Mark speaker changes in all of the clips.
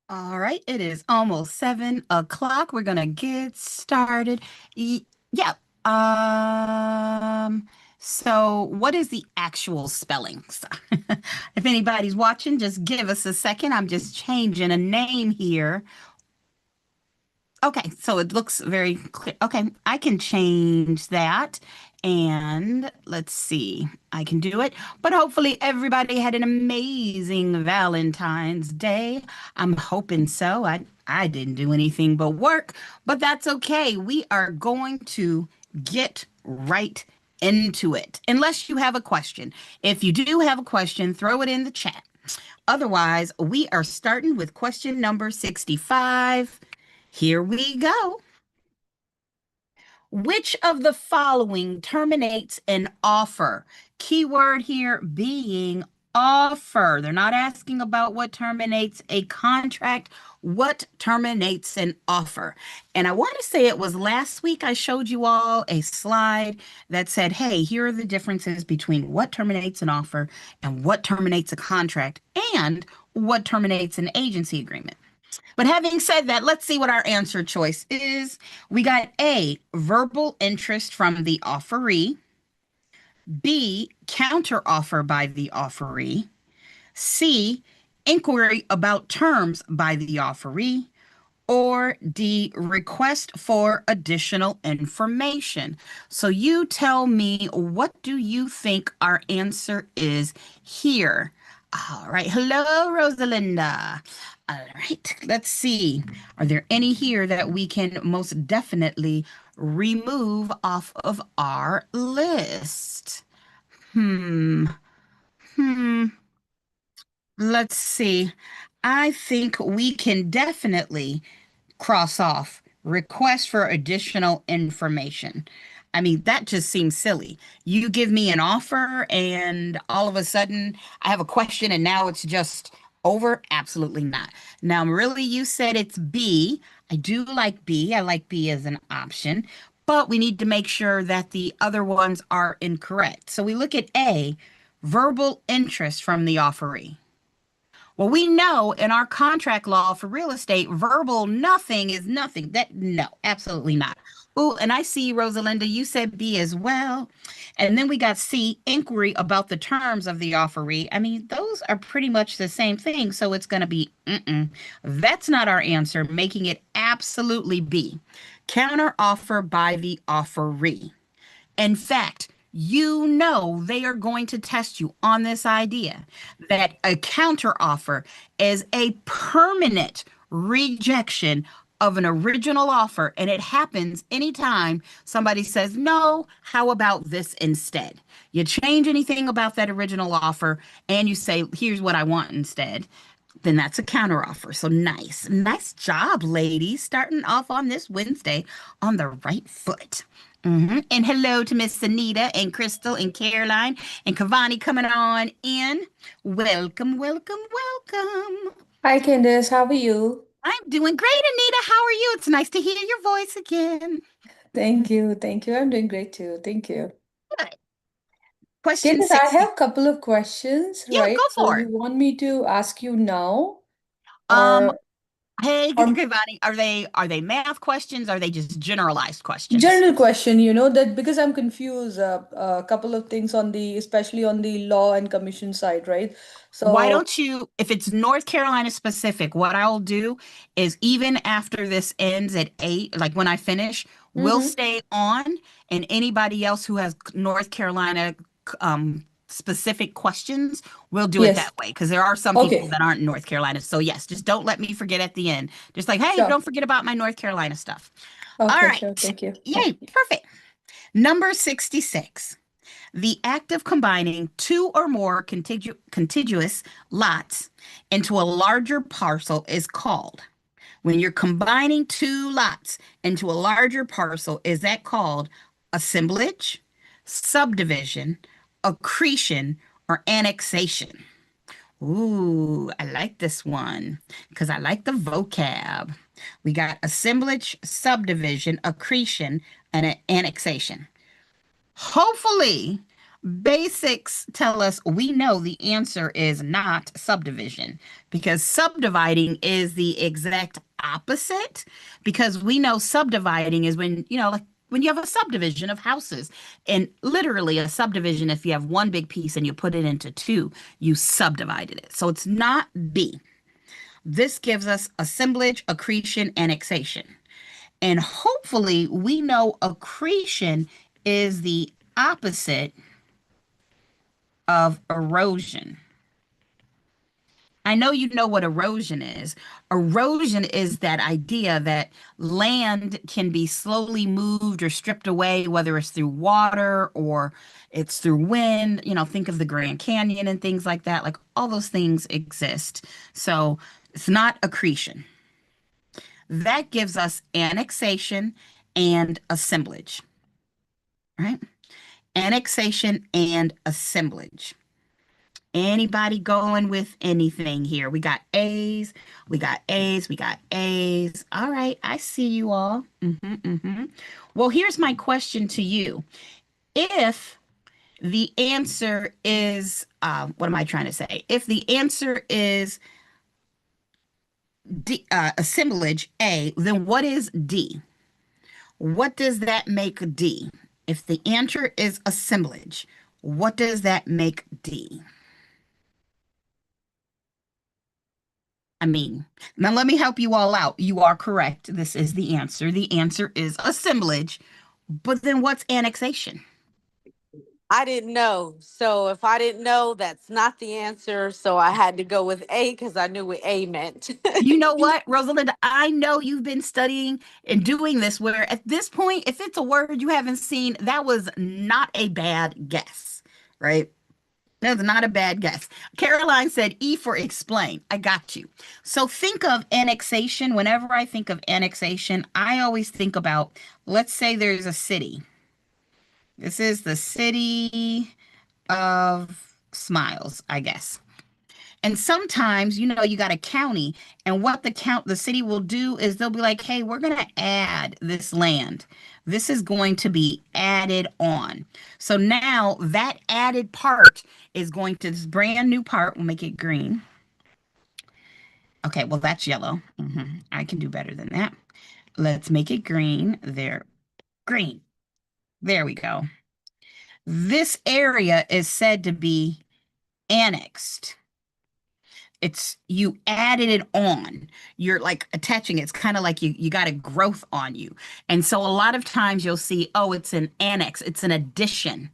Speaker 1: All right, it is almost 7 o'clock. We're gonna get started. Yeah. Um, so what is the actual spellings? If anybody's watching, just give us a second. I'm just changing a name here. Okay, so it looks very clear. Okay, I can change that. And let's see, I can do it. But hopefully, everybody had an amazing Valentine's Day. I'm hoping so. I didn't do anything but work, but that's okay. We are going to get right into it, unless you have a question. If you do have a question, throw it in the chat. Otherwise, we are starting with question number 65. Here we go. Which of the following terminates an offer? Keyword here being offer. They're not asking about what terminates a contract, what terminates an offer. And I want to say it was last week I showed you all a slide that said, hey, here are the differences between what terminates an offer and what terminates a contract and what terminates an agency agreement. But having said that, let's see what our answer choice is. We got A, verbal interest from the offeree, B, counter offer by the offeree, C, inquiry about terms by the offeree, or D, request for additional information. So you tell me, what do you think our answer is here? All right. Hello, Rosalinda. All right. Let's see. Are there any here that we can most definitely remove off of our list? Hmm. Hmm. Let's see. I think we can definitely cross off request for additional information. I mean, that just seems silly. You give me an offer, and all of a sudden I have a question, and now it's just over? Absolutely not. Now, really, you said it's B. I do like B. I like B as an option, but we need to make sure that the other ones are incorrect. So we look at A, verbal interest from the offeree. Well, we know in our contract law for real estate, verbal nothing is nothing. That no, absolutely not. Oh, and I see, Rosalinda, you said B as well. And then we got C, inquiry about the terms of the offeree. I mean, those are pretty much the same thing. So it's going to be, that's not our answer, making it absolutely B. Counter offer by the offeree. In fact, you know they are going to test you on this idea that a counteroffer is a permanent rejection of an original offer, and it happens anytime somebody says, no, how about this instead? You change anything about that original offer and you say, here's what I want instead, then that's a counteroffer. So nice. Nice job, ladies, starting off on this Wednesday on the right foot. And hello to Miss Anita and Crystal and Caroline and Cavani coming on in. Welcome, welcome, welcome.
Speaker 2: Hi Candace, how are you?
Speaker 1: I'm doing great, Anita. How are you? It's nice to hear your voice again.
Speaker 2: Thank you, thank you. I'm doing great too. Thank you.
Speaker 1: Good. Question
Speaker 2: Candace, I
Speaker 1: 60.
Speaker 2: have a couple of questions,
Speaker 1: Yeah, go
Speaker 2: right? So
Speaker 1: for
Speaker 2: you
Speaker 1: it.
Speaker 2: want me to ask you now
Speaker 1: Um,
Speaker 2: or
Speaker 1: hey,
Speaker 2: or
Speaker 1: Cavani, are they math questions? Are they just generalized questions?
Speaker 2: general question, that because I'm confused a couple of things on the especially on the law and commission side, right?
Speaker 1: Why
Speaker 2: So,
Speaker 1: don't you, if it's North Carolina specific, what I'll do is even after this ends at 8, like when I finish, we'll
Speaker 2: mm-hmm.
Speaker 1: stay on, and anybody else who has North Carolina specific questions, we'll do it
Speaker 2: Yes.
Speaker 1: that way because there are some people
Speaker 2: Okay.
Speaker 1: that aren't in North Carolina. So yes, just don't let me forget at the end. Just like, hey,
Speaker 2: Sure.
Speaker 1: don't forget about my North Carolina stuff. All
Speaker 2: Okay, sure.
Speaker 1: right.
Speaker 2: Thank you. Yeah.
Speaker 1: Yay, perfect. Number 66. The act of combining two or more contiguous lots into a larger parcel is called. When you're combining two lots into a larger parcel, is that called assemblage, subdivision, accretion, or annexation? Ooh, I like this one because I like the vocab. We got assemblage, subdivision, accretion, and annexation. Hopefully, Basics tell us we know the answer is not subdivision because subdividing is the exact opposite because we know subdividing is when, like when you have a subdivision of houses and literally a subdivision, if you have one big piece and you put it into two, you subdivided it. So it's not B. This gives us assemblage, accretion, annexation. And hopefully we know accretion is the opposite of erosion. I know you know what erosion is. Erosion is that idea that land can be slowly moved or stripped away, whether it's through water or it's through wind. Think of the Grand Canyon and things like that. Like all those things exist. So it's not accretion. That gives us annexation and assemblage, right? Annexation and assemblage. Anybody going with anything here? We got A's, we got A's, we got A's. All right, I see you all. Well, here's my question to you. If the answer is, what am I trying to say? If the answer is D, assemblage A, then what is D? What does that make D? If the answer is assemblage, what does that make D? I mean, now let me help you all out. You are correct. This is the answer. The answer is assemblage. But then what's annexation?
Speaker 3: I didn't know. So if I didn't know, that's not the answer. So I had to go with A because I knew what A meant.
Speaker 1: You know what, Rosalind? I know you've been studying and doing this where at this point, if it's a word you haven't seen, that was not a bad guess, right? That's not a bad guess. Caroline said E for explain. I got you. So think of annexation. Whenever I think of annexation, I always think about, let's say there's a city. This is the city of Smiles, I guess. And sometimes, you got a county, and what the city will do is they'll be like, hey, we're going to add this land. This is going to be added on. So now that added part is going to, this brand new part, we'll make it green. Okay, well, that's yellow. I can do better than that. Let's make it green. There, green. There we go. This area is said to be annexed. It's you added it on. You're like attaching it. It's kind of like you got a growth on you. And so a lot of times you'll see, oh, it's an annex, it's an addition.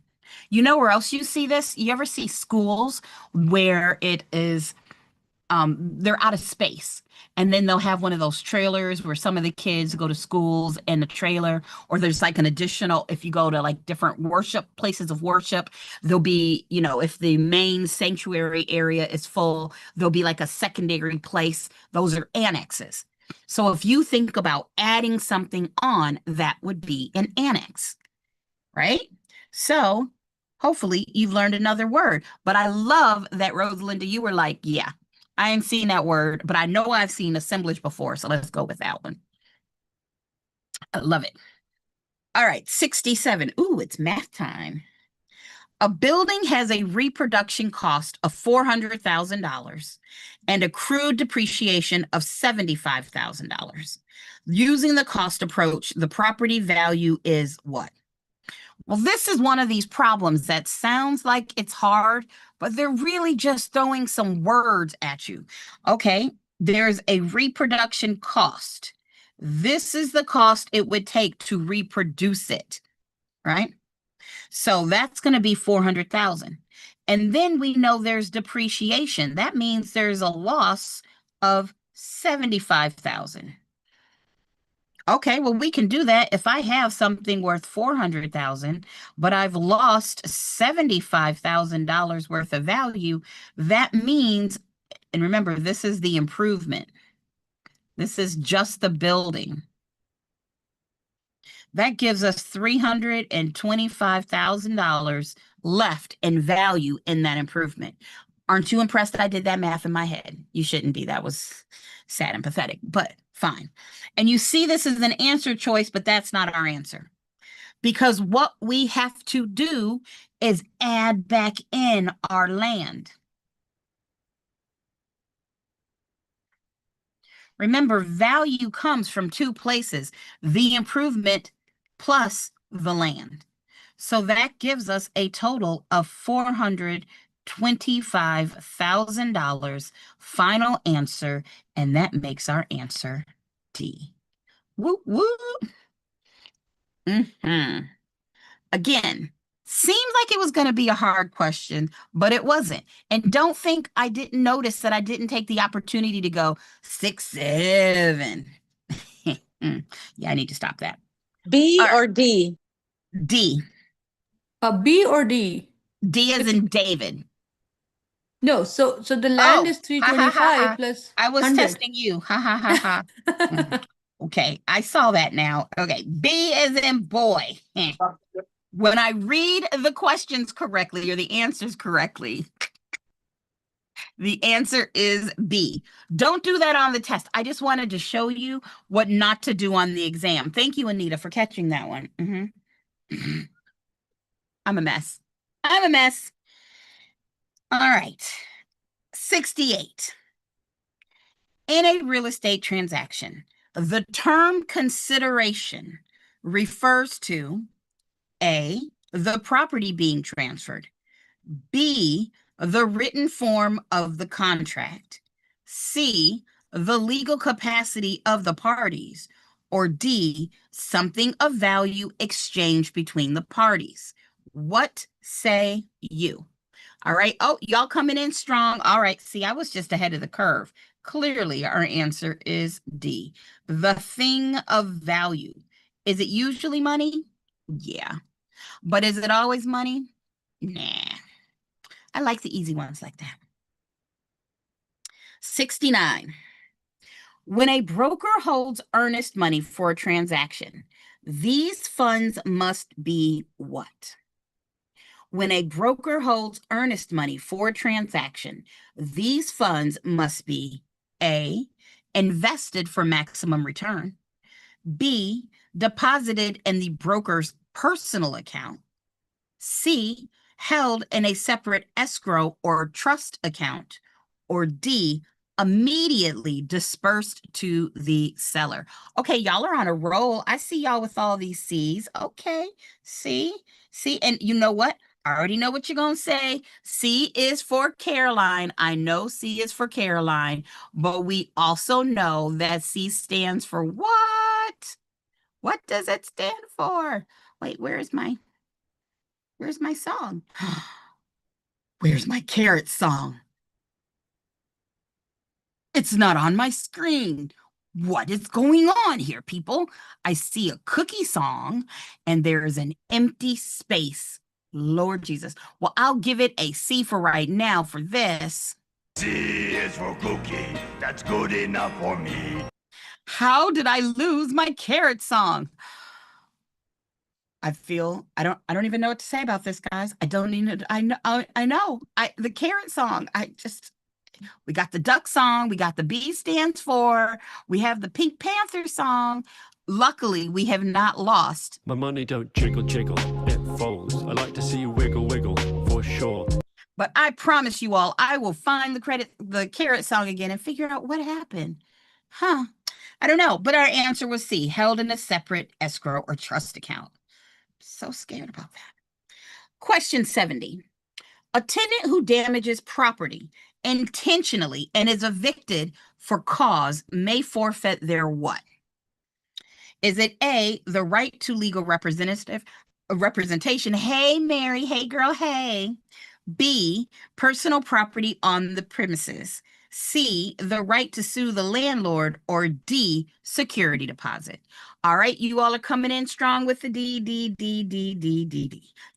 Speaker 1: You know where else you see this? You ever see schools where it is they're out of space. And then they'll have one of those trailers where some of the kids go to schools in the trailer, or there's like an additional, if you go to like different worship places of worship, there'll be, if the main sanctuary area is full, there'll be like a secondary place. Those are annexes. So if you think about adding something on, that would be an annex, right? So hopefully you've learned another word. But I love that, Rosalinda, you were like, yeah, I ain't seen that word, but I know I've seen assemblage before, so let's go with that one. I love it. All right, 67. Ooh, it's math time. A building has a reproduction cost of $400,000 and accrued depreciation of $75,000. Using the cost approach, the property value is what? Well, this is one of these problems that sounds like it's hard, but they're really just throwing some words at you. Okay, there's a reproduction cost. This is the cost it would take to reproduce it, right? So that's going to be 400,000. And then we know there's depreciation. That means there's a loss of 75,000. Okay, well, we can do that. If I have something worth 400,000, but I've lost $75,000 worth of value, that means, and remember, this is the improvement. This is just the building. That gives us $325,000 left in value in that improvement. Aren't you impressed that I did that math in my head? You shouldn't be. That was sad and pathetic, but fine. And you see this is an answer choice, but that's not our answer. Because what we have to do is add back in our land. Remember, value comes from two places, the improvement plus the land. So that gives us a total of $425,000 final answer, and that makes our answer D. Woo woo. Again, seems like it was going to be a hard question, but it wasn't. And don't think I didn't notice that I didn't take the opportunity to go 6, 7. Yeah, I need to stop that.
Speaker 3: B
Speaker 1: All right.
Speaker 3: or D?
Speaker 1: D.
Speaker 2: B or D?
Speaker 1: D as in David.
Speaker 2: No, so the land
Speaker 1: Oh,
Speaker 2: is
Speaker 1: ha, ha, ha,
Speaker 2: 325
Speaker 1: ha.
Speaker 2: plus
Speaker 1: I was
Speaker 2: 100.
Speaker 1: testing you. Ha ha ha ha. Okay, I saw that now. Okay, B as in boy. When I read the questions correctly or the answers correctly, the answer is B. Don't do that on the test. I just wanted to show you what not to do on the exam. Thank you, Anita, for catching that one. I'm a mess. I'm a mess. All right. 68. In a real estate transaction, the term consideration refers to A, the property being transferred, B, the written form of the contract, C, the legal capacity of the parties, or D, something of value exchanged between the parties. What say you? All right. Oh, y'all coming in strong. All right. See, I was just ahead of the curve. Clearly, our answer is D, the thing of value. Is it usually money? Yeah. But is it always money? Nah. I like the easy ones like that. 69. When a broker holds earnest money for a transaction, these funds must be what? When a broker holds earnest money for a transaction, these funds must be A, invested for maximum return, B, deposited in the broker's personal account, C, held in a separate escrow or trust account, or D, immediately dispersed to the seller. Okay, y'all are on a roll. I see y'all with all these C's. Okay, see, and you know what? I already know what you're going to say. C is for Caroline. I know C is for Caroline, but we also know that C stands for what? What does it stand for? Wait, where's my song? Where's my carrot song? It's not on my screen. What is going on here, people? I see a cookie song and there's an empty space. Lord Jesus. Well, I'll give it a C for right now for this.
Speaker 4: C is for cookie. That's good enough for me.
Speaker 1: How did I lose my carrot song? I don't even know what to say about this, guys. I don't even, I know, the carrot song, we got the duck song, we got the B stands for, we have the Pink Panther song. Luckily, we have not lost.
Speaker 5: My money don't jiggle, jiggle, it folds. I like to see you wiggle, wiggle, for sure.
Speaker 1: But I promise you all, I will find the carrot song again and figure out what happened. I don't know, but our answer was C, held in a separate escrow or trust account. So scared about that. Question 70. A tenant who damages property intentionally and is evicted for cause may forfeit their what? Is it A, the right to legal representation? Hey, Mary. Hey, girl. Hey. B, personal property on the premises. C, the right to sue the landlord, or D, security deposit. All right, you all are coming in strong with the D.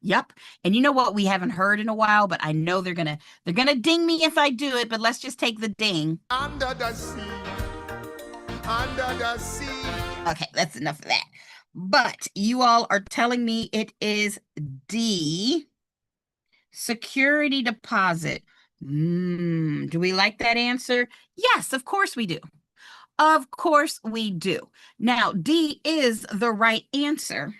Speaker 1: Yep. And you know what we haven't heard in a while, but I know they're gonna ding me if I do it, but let's just take the ding.
Speaker 4: Under the sea. Under the sea.
Speaker 1: Okay, that's enough of that. But you all are telling me it is D, security deposit. Do we like that answer? Yes, of course we do. Of course we do. Now, D is the right answer.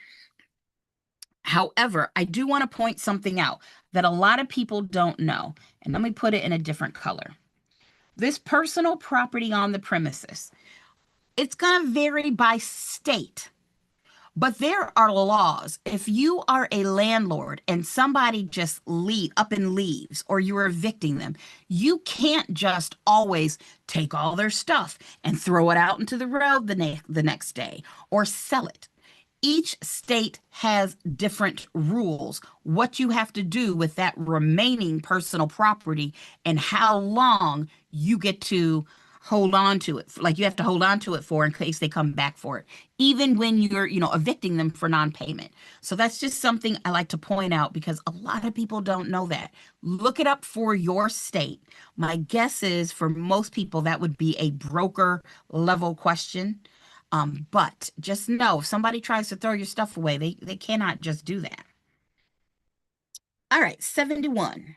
Speaker 1: However, I do want to point something out that a lot of people don't know. And let me put it in a different color. This personal property on the premises, it's going to vary by state. But there are laws. If you are a landlord and somebody just up and leaves, or you're evicting them, you can't just always take all their stuff and throw it out into the road the next day or sell it. Each state has different rules, what you have to do with that remaining personal property and how long you get to hold on to it. Like you have to hold on to it for in case they come back for it, even when you're, evicting them for non-payment. So that's just something I like to point out because a lot of people don't know that. Look it up for your state. My guess is for most people, that would be a broker level question. But just know if somebody tries to throw your stuff away, they cannot just do that. All right, 71.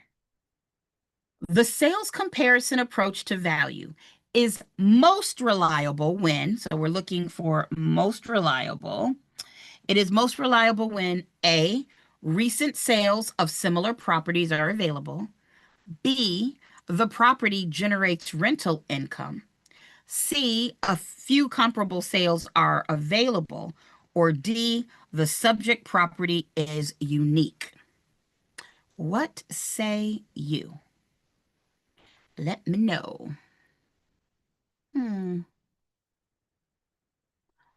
Speaker 1: The sales comparison approach to value is most reliable when, so we're looking for most reliable. It is most reliable when A, recent sales of similar properties are available. B, the property generates rental income. C, a few comparable sales are available. Or D, the subject property is unique. What say you? Let me know.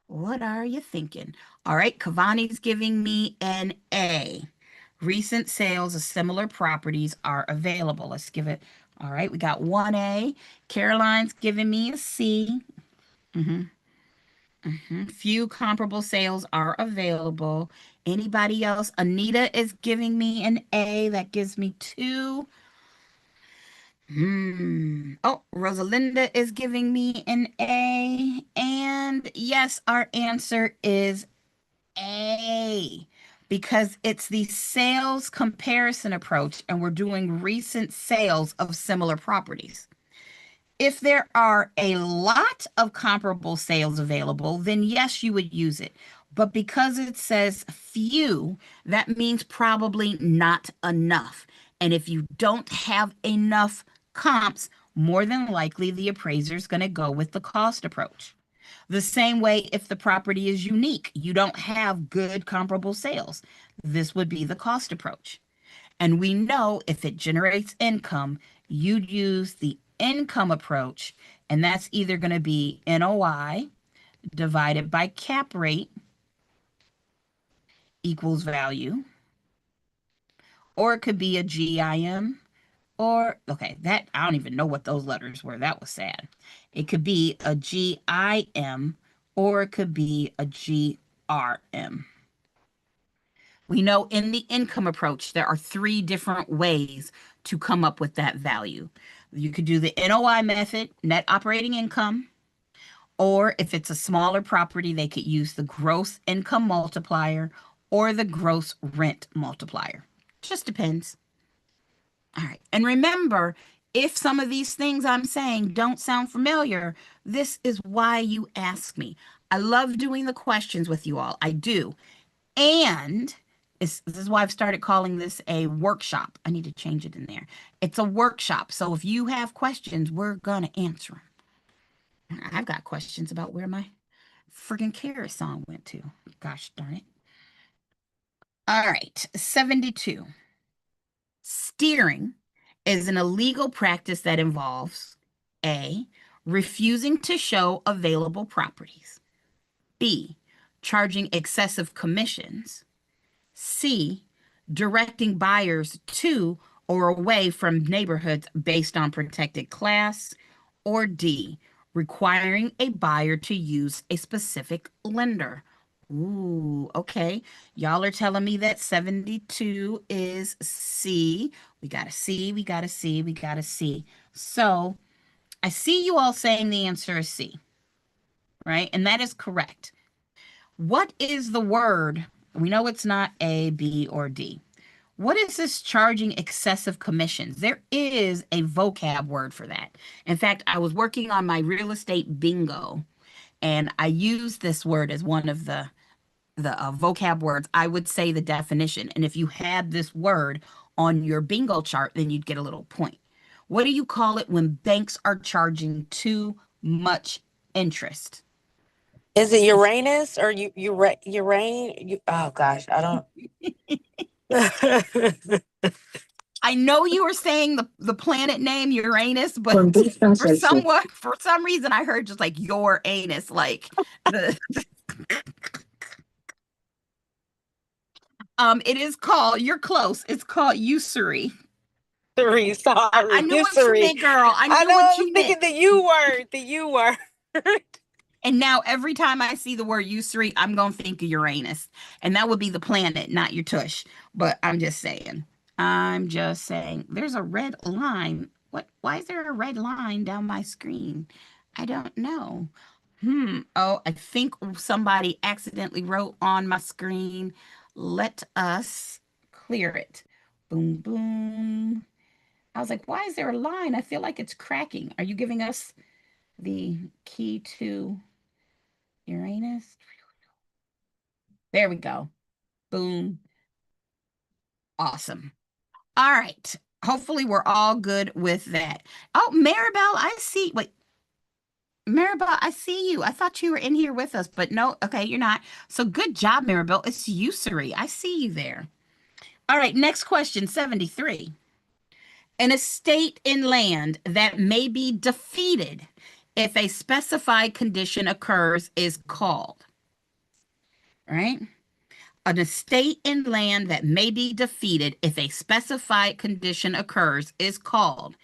Speaker 1: What are you thinking? All right, Kavani's giving me an A. Recent sales of similar properties are available. Let's give it. All right, we got 1A. Caroline's giving me a C. Few comparable sales are available. Anybody else? Anita is giving me an A. That gives me 2. Oh, Rosalinda is giving me an A. And yes, our answer is A because it's the sales comparison approach and we're doing recent sales of similar properties. If there are a lot of comparable sales available, then yes, you would use it. But because it says few, that means probably not enough. And if you don't have enough comps, more than likely the appraiser is going to go with the cost approach. The same way if the property is unique, you don't have good comparable sales, this would be the cost approach. And we know if it generates income, you'd use the income approach, and that's either going to be NOI divided by cap rate equals value, or it could be a GIM, or, okay, that, I don't even know what those letters were. That was sad. It could be a GIM, or it could be a GRM. We know in the income approach, there are 3 different ways to come up with that value. You could do the NOI method, net operating income, or if it's a smaller property, they could use the gross income multiplier or the gross rent multiplier. Just depends. All right. And remember, if some of these things I'm saying don't sound familiar, this is why you ask me. I love doing the questions with you all. I do. And this is why I've started calling this a workshop. I need to change it in there. It's a workshop. So if you have questions, we're going to answer them. I've got questions about where my friggin' Kara song went to. Gosh darn it. All right, 72. Steering is an illegal practice that involves A, refusing to show available properties, B, charging excessive commissions, C, directing buyers to or away from neighborhoods based on protected class, or D, requiring a buyer to use a specific lender. Ooh, okay. Y'all are telling me that 72 is C. We got a C, we got a C, we got a C. So I see you all saying the answer is C, right? And that is correct. What is the word? We know it's not A, B, or D. What is this charging excessive commissions? There is a vocab word for that. In fact, I was working on my real estate bingo, and I used this word as one of the the vocab words, I would say the definition. And if you had this word on your bingo chart, then you'd get a little point. What do you call it when banks are charging too much interest?
Speaker 3: Is it Uranus or oh gosh, I don't.
Speaker 1: I know you were saying the planet name Uranus, but for some reason I heard just like your anus, like the it is called, you're close. It's called usury.
Speaker 3: Sorry,
Speaker 1: I knew what you
Speaker 3: usury.
Speaker 1: meant, girl. I
Speaker 3: I
Speaker 1: knew
Speaker 3: know. I
Speaker 1: what
Speaker 3: was
Speaker 1: you
Speaker 3: thinking
Speaker 1: meant.
Speaker 3: the U word. The U word.
Speaker 1: And now every time I see the word usury, I'm gonna think of Uranus. And that would be the planet, not your tush. But I'm just saying. I'm just saying. There's a red line. What? Why is there a red line down my screen? I don't know. Oh, I think somebody accidentally wrote on my screen. Let us clear it. Boom, boom. I was like, why is there a line? I feel like it's cracking. Are you giving us the key to Uranus? There we go. Boom. Awesome. All right. Hopefully we're all good with that. Oh, Maribel, I see. Wait, Maribel, I see you. I thought you were in here with us, but no, okay, you're not. So good job, Maribel. It's usury. I see you there. All right, next question, 73. An estate in land that may be defeated if a specified condition occurs is called, right? An estate in land that may be defeated if a specified condition occurs is called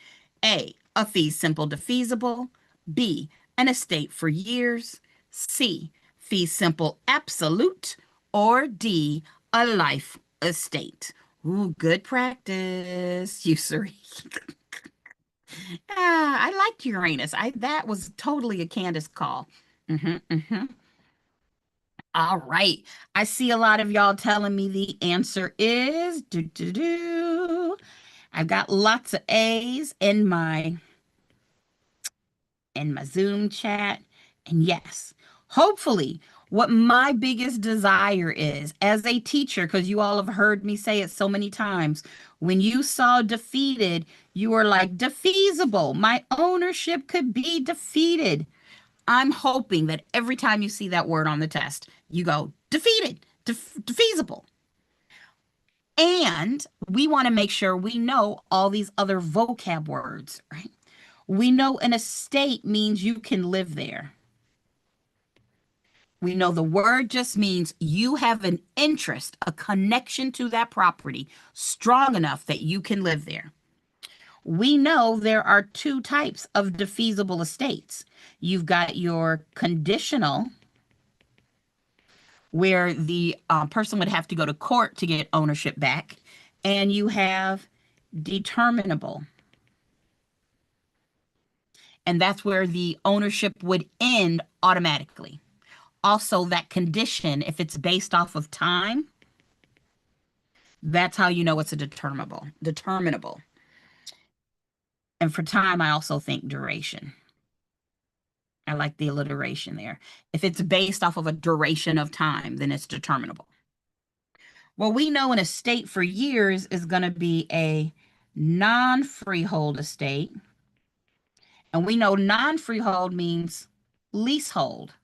Speaker 1: A, a fee simple defeasible, B, an estate for years, C, fee simple absolute, or D, a life estate. Ooh, good practice, usury. I liked Uranus. That was totally a Candace call. All right. I see a lot of y'all telling me the answer is I've got lots of A's in my Zoom chat. And yes, hopefully what my biggest desire is as a teacher, because you all have heard me say it so many times, when you saw defeated, you were like, defeasible. My ownership could be defeated. I'm hoping that every time you see that word on the test, you go, defeated, defeasible. And we want to make sure we know all these other vocab words, right? We know an estate means you can live there. We know the word just means you have an interest, a connection to that property strong enough that you can live there. We know there are two types of defeasible estates. You've got your conditional, where the person would have to go to court to get ownership back, and you have determinable. And that's where the ownership would end automatically. Also, that condition, if it's based off of time, that's how you know it's a determinable. And for time, I also think duration. I like the alliteration there. If it's based off of a duration of time, then it's determinable. Well, we know an estate for years is going to be a non-freehold estate. And we know non-freehold means leasehold,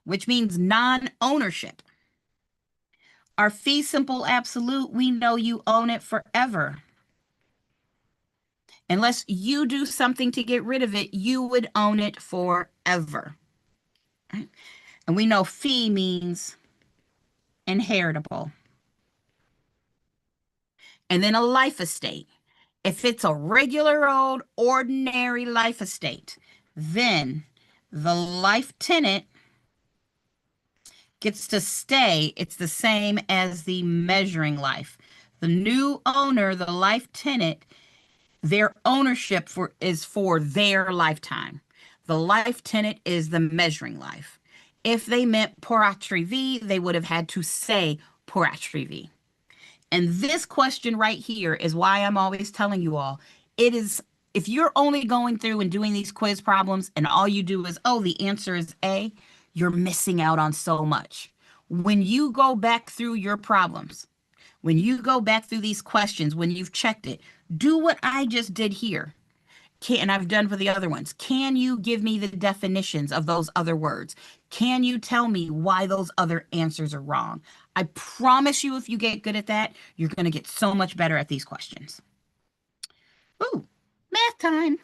Speaker 1: which means non-ownership. Our fee simple absolute, we know you own it forever. Unless you do something to get rid of it, you would own it forever. Right? And we know fee means inheritable. And then a life estate. If it's a regular old ordinary life estate, then the life tenant gets to stay. It's the same as the measuring life. The new owner, the life tenant, their ownership is for their lifetime. The life tenant is the measuring life. If they meant pour attrivi, they would have had to say pour attrivi. And this question right here is why I'm always telling you all, it is, if you're only going through and doing these quiz problems and all you do is, oh, the answer is A, you're missing out on so much. When you go back through your problems, when you go back through these questions, when you've checked it, do what I just did here. And I've done for the other ones. Can you give me the definitions of those other words? Can you tell me why those other answers are wrong? I promise you, if you get good at that, you're going to get so much better at these questions. Ooh, math time.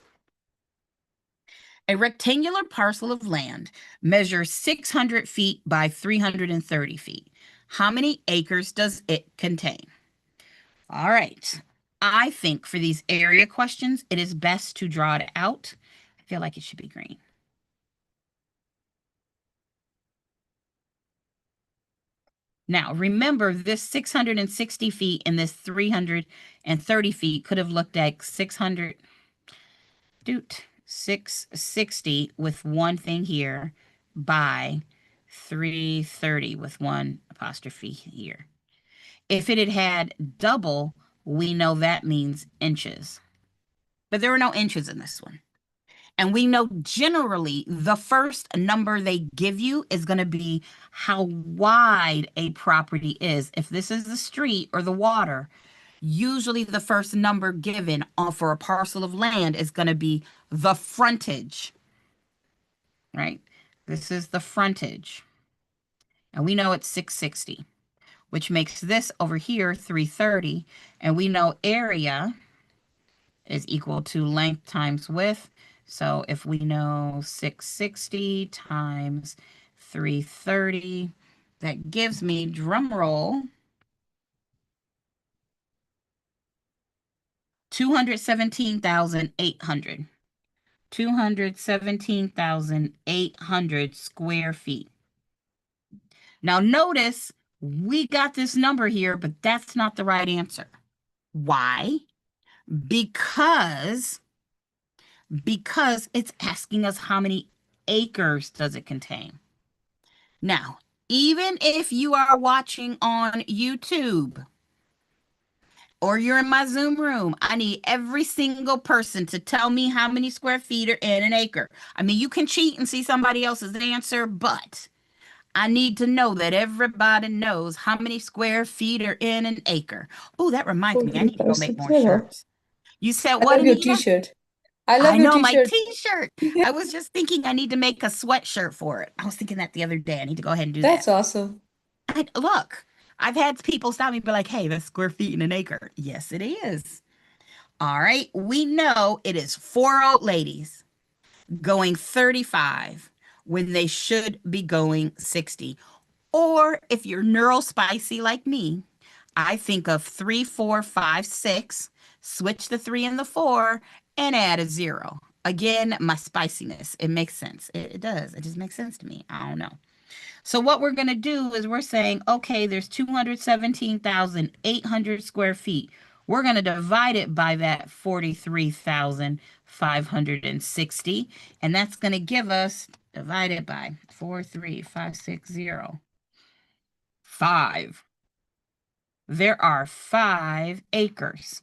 Speaker 1: A rectangular parcel of land measures 600 feet by 330 feet. How many acres does it contain? All right. I think for these area questions, it is best to draw it out. I feel like it should be green. Now, remember, this 660 feet and this 330 feet could have looked like 660 with one thing here by 330 with one apostrophe here. If it had had double, we know that means inches. But there were no inches in this one. And we know generally the first number they give you is going to be how wide a property is. If this is the street or the water, usually the first number given for a parcel of land is going to be the frontage, right? This is the frontage. And we know it's 660, which makes this over here 330. And we know area is equal to length times width. So if we know 660 times 330, that gives me, drum roll, 217,800. 217,800 square feet. Now notice we got this number here, but that's not the right answer. Why? Because it's asking us how many acres does it contain. Now, even if you are watching on YouTube or you're in my Zoom room, I need every single person to tell me how many square feet are in an acre. I mean, you can cheat and see somebody else's answer, but I need to know that everybody knows how many square feet are in an acre. Oh, that reminds me, I need to go make more shirts. You said
Speaker 2: I
Speaker 1: what,
Speaker 2: love your
Speaker 1: Anita?
Speaker 2: t-shirt. I love
Speaker 1: I
Speaker 2: your
Speaker 1: know my
Speaker 2: t-shirt.
Speaker 1: t-shirt. I was just thinking I need to make a sweatshirt for it. I was thinking that the other day. I need to go ahead and do
Speaker 2: That's
Speaker 1: that.
Speaker 2: awesome.
Speaker 1: Look, I've had people stop me and be like, hey, that's square feet in an acre. Yes, it is. All right. We know it is 4 old ladies going 35 when they should be going 60. Or if you're neural spicy like me, I think of 3, 4, 5, 6, switch the 3 and the 4, and add a 0. Again, my spiciness. It makes sense. It does. It just makes sense to me. I don't know. So what we're going to do is we're saying, okay, there's 217,800 square feet. We're going to divide it by that 43,560. And that's going to give us, divided by 43560. 5. There are 5 acres.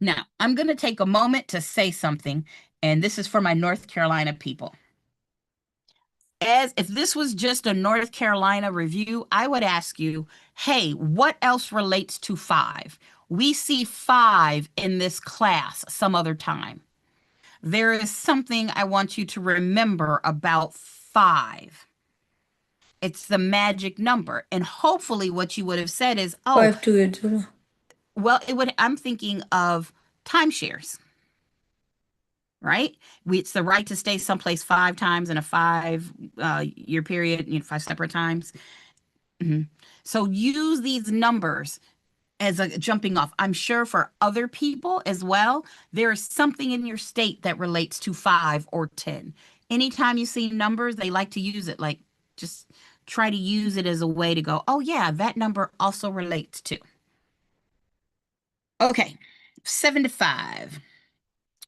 Speaker 1: Now, I'm going to take a moment to say something, and this is for my North Carolina people. As if this was just a North Carolina review, I would ask you, hey, what else relates to 5? We see 5 in this class some other time. There is something I want you to remember about 5. It's the magic number. And hopefully what you would have said is, oh,
Speaker 2: 5280.
Speaker 1: well, I'm thinking of timeshares, right? It's the right to stay someplace 5 times in a 5-year period, 5 separate times. So use these numbers as a jumping off. I'm sure for other people as well, there is something in your state that relates to 5 or 10. Anytime you see numbers, they like to use it, like just try to use it as a way to go, oh yeah, that number also relates to. Okay, 75.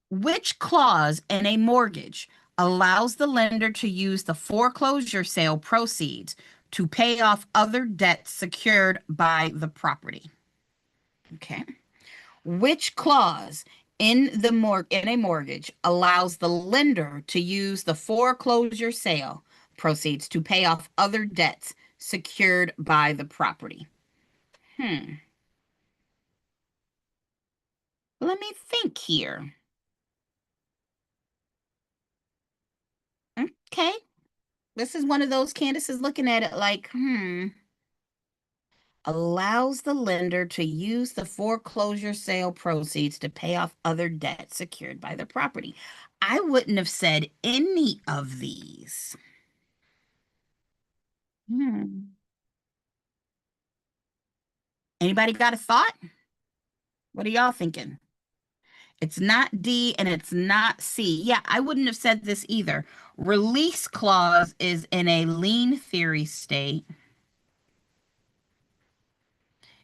Speaker 1: Which clause in a mortgage allows the lender to use the foreclosure sale proceeds to pay off other debts secured by the property? Okay. Which clause in a mortgage allows the lender to use the foreclosure sale proceeds to pay off other debts secured by the property. Let me think here. Okay. This is one of those, Candace is looking at it like, allows the lender to use the foreclosure sale proceeds to pay off other debts secured by the property. I wouldn't have said any of these. Anybody got a thought? What are y'all thinking? It's not D and it's not C. Yeah, I wouldn't have said this either. Release clause is in a lien theory state.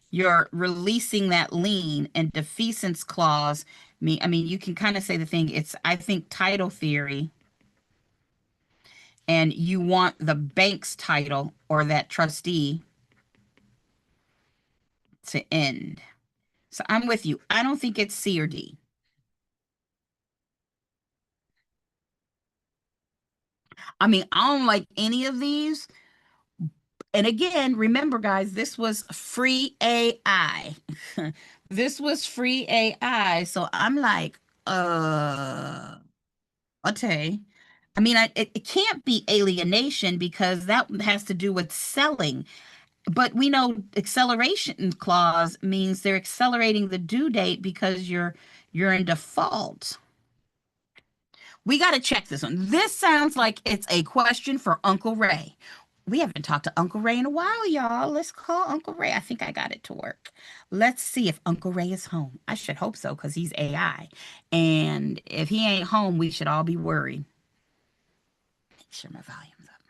Speaker 1: You're releasing that lien, and defeasance clause, I mean, you can kind of say the thing, it's, I think, title theory. And you want the bank's title or that trustee to end. So I'm with you. I don't think it's C or D. I mean, I don't like any of these. And again, remember, guys, this was free AI. This was free AI. So I'm like, okay. I mean, it can't be alienation because that has to do with selling. But we know acceleration clause means they're accelerating the due date because you're in default. We got to check this one. This sounds like it's a question for Uncle Ray. We haven't talked to Uncle Ray in a while, y'all. Let's call Uncle Ray. I think I got it to work. Let's see if Uncle Ray is home. I should hope so because he's AI. And if he ain't home, we should all be worried. Make sure my volume's up.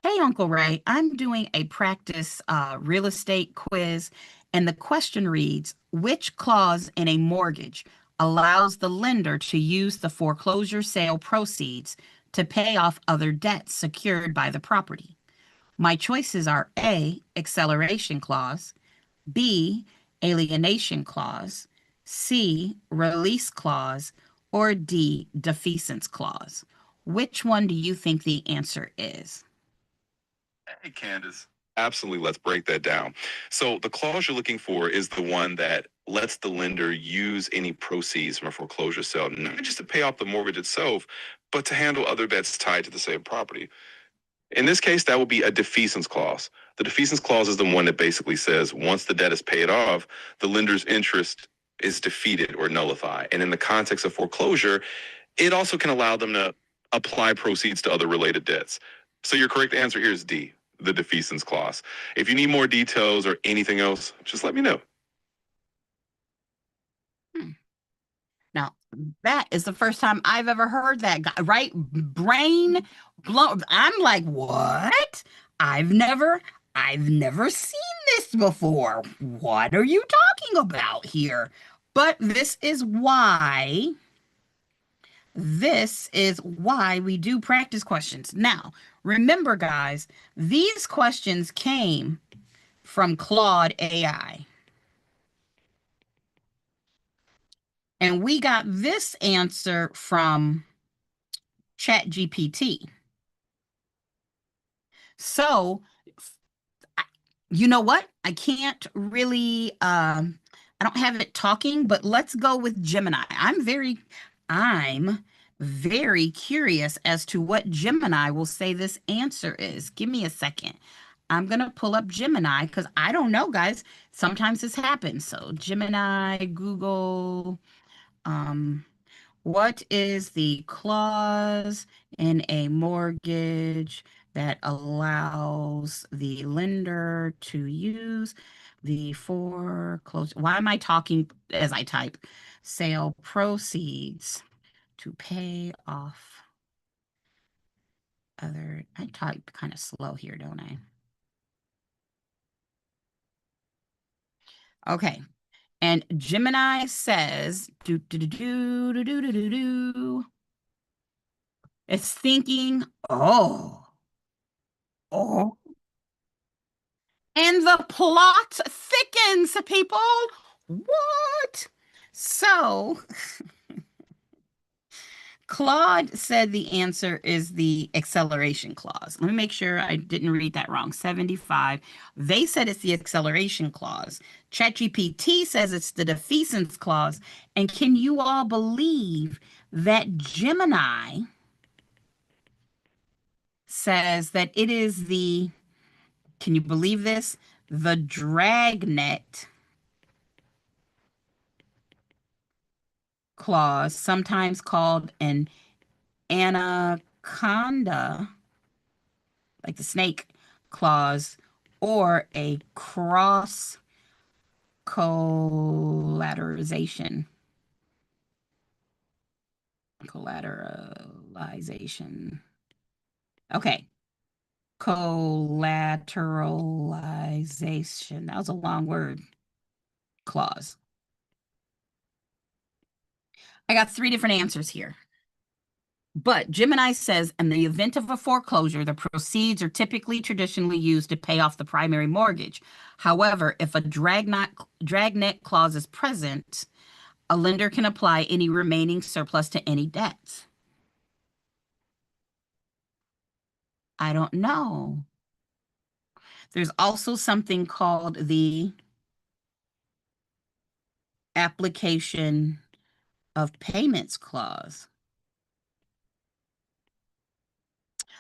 Speaker 1: Hey, Uncle Ray, I'm doing a practice real estate quiz, and the question reads, which clause in a mortgage allows the lender to use the foreclosure sale proceeds to pay off other debts secured by the property? My choices are A, acceleration clause, B, alienation clause, C, release clause, or D, defeasance clause. Which one do you think the answer is?
Speaker 6: Hey, Candace. Absolutely. Let's break that down. So the clause you're looking for is the one that lets the lender use any proceeds from a foreclosure sale, not just to pay off the mortgage itself, but to handle other debts tied to the same property. In this case, that would be a defeasance clause. The defeasance clause is the one that basically says once the debt is paid off, the lender's interest is defeated or nullified. And in the context of foreclosure, it also can allow them to apply proceeds to other related debts. So your correct answer here is D, the defeasance clause. If you need more details or anything else, just let me know.
Speaker 1: Now, that is the first time I've ever heard that guy, right? Brain blown. I'm like, what? I've never seen this before. What are you talking about here? But this is why we do practice questions. Now, remember, guys, these questions came from Claude AI. And we got this answer from ChatGPT. So, you know what? I can't really, I don't have it talking, but let's go with Gemini. I'm very curious as to what Gemini will say this answer is. Give me a second. I'm going to pull up Gemini because I don't know, guys. Sometimes this happens. So Gemini, Google, what is the clause in a mortgage that allows the lender to use the foreclosure? Why am I talking as I type? Sale proceeds to pay off other. I type kind of slow here, don't I? Okay. And Gemini says, it's thinking, oh. And the plot thickens, people. What? So, Claude said the answer is the acceleration clause. Let me make sure I didn't read that wrong. 75. They said it's the acceleration clause. ChatGPT says it's the defeasance clause. And can you all believe that Gemini says that it is the, can you believe this? The dragnet clause, sometimes called an anaconda, like the snake clause, or a cross collateralization. Collateralization. Okay. Collateralization. That was a long word. Clause. I got 3 different answers here. But Gemini says, in the event of a foreclosure, the proceeds are typically traditionally used to pay off the primary mortgage. However, if a dragnet clause is present, a lender can apply any remaining surplus to any debts. I don't know. There's also something called the application of payments clause.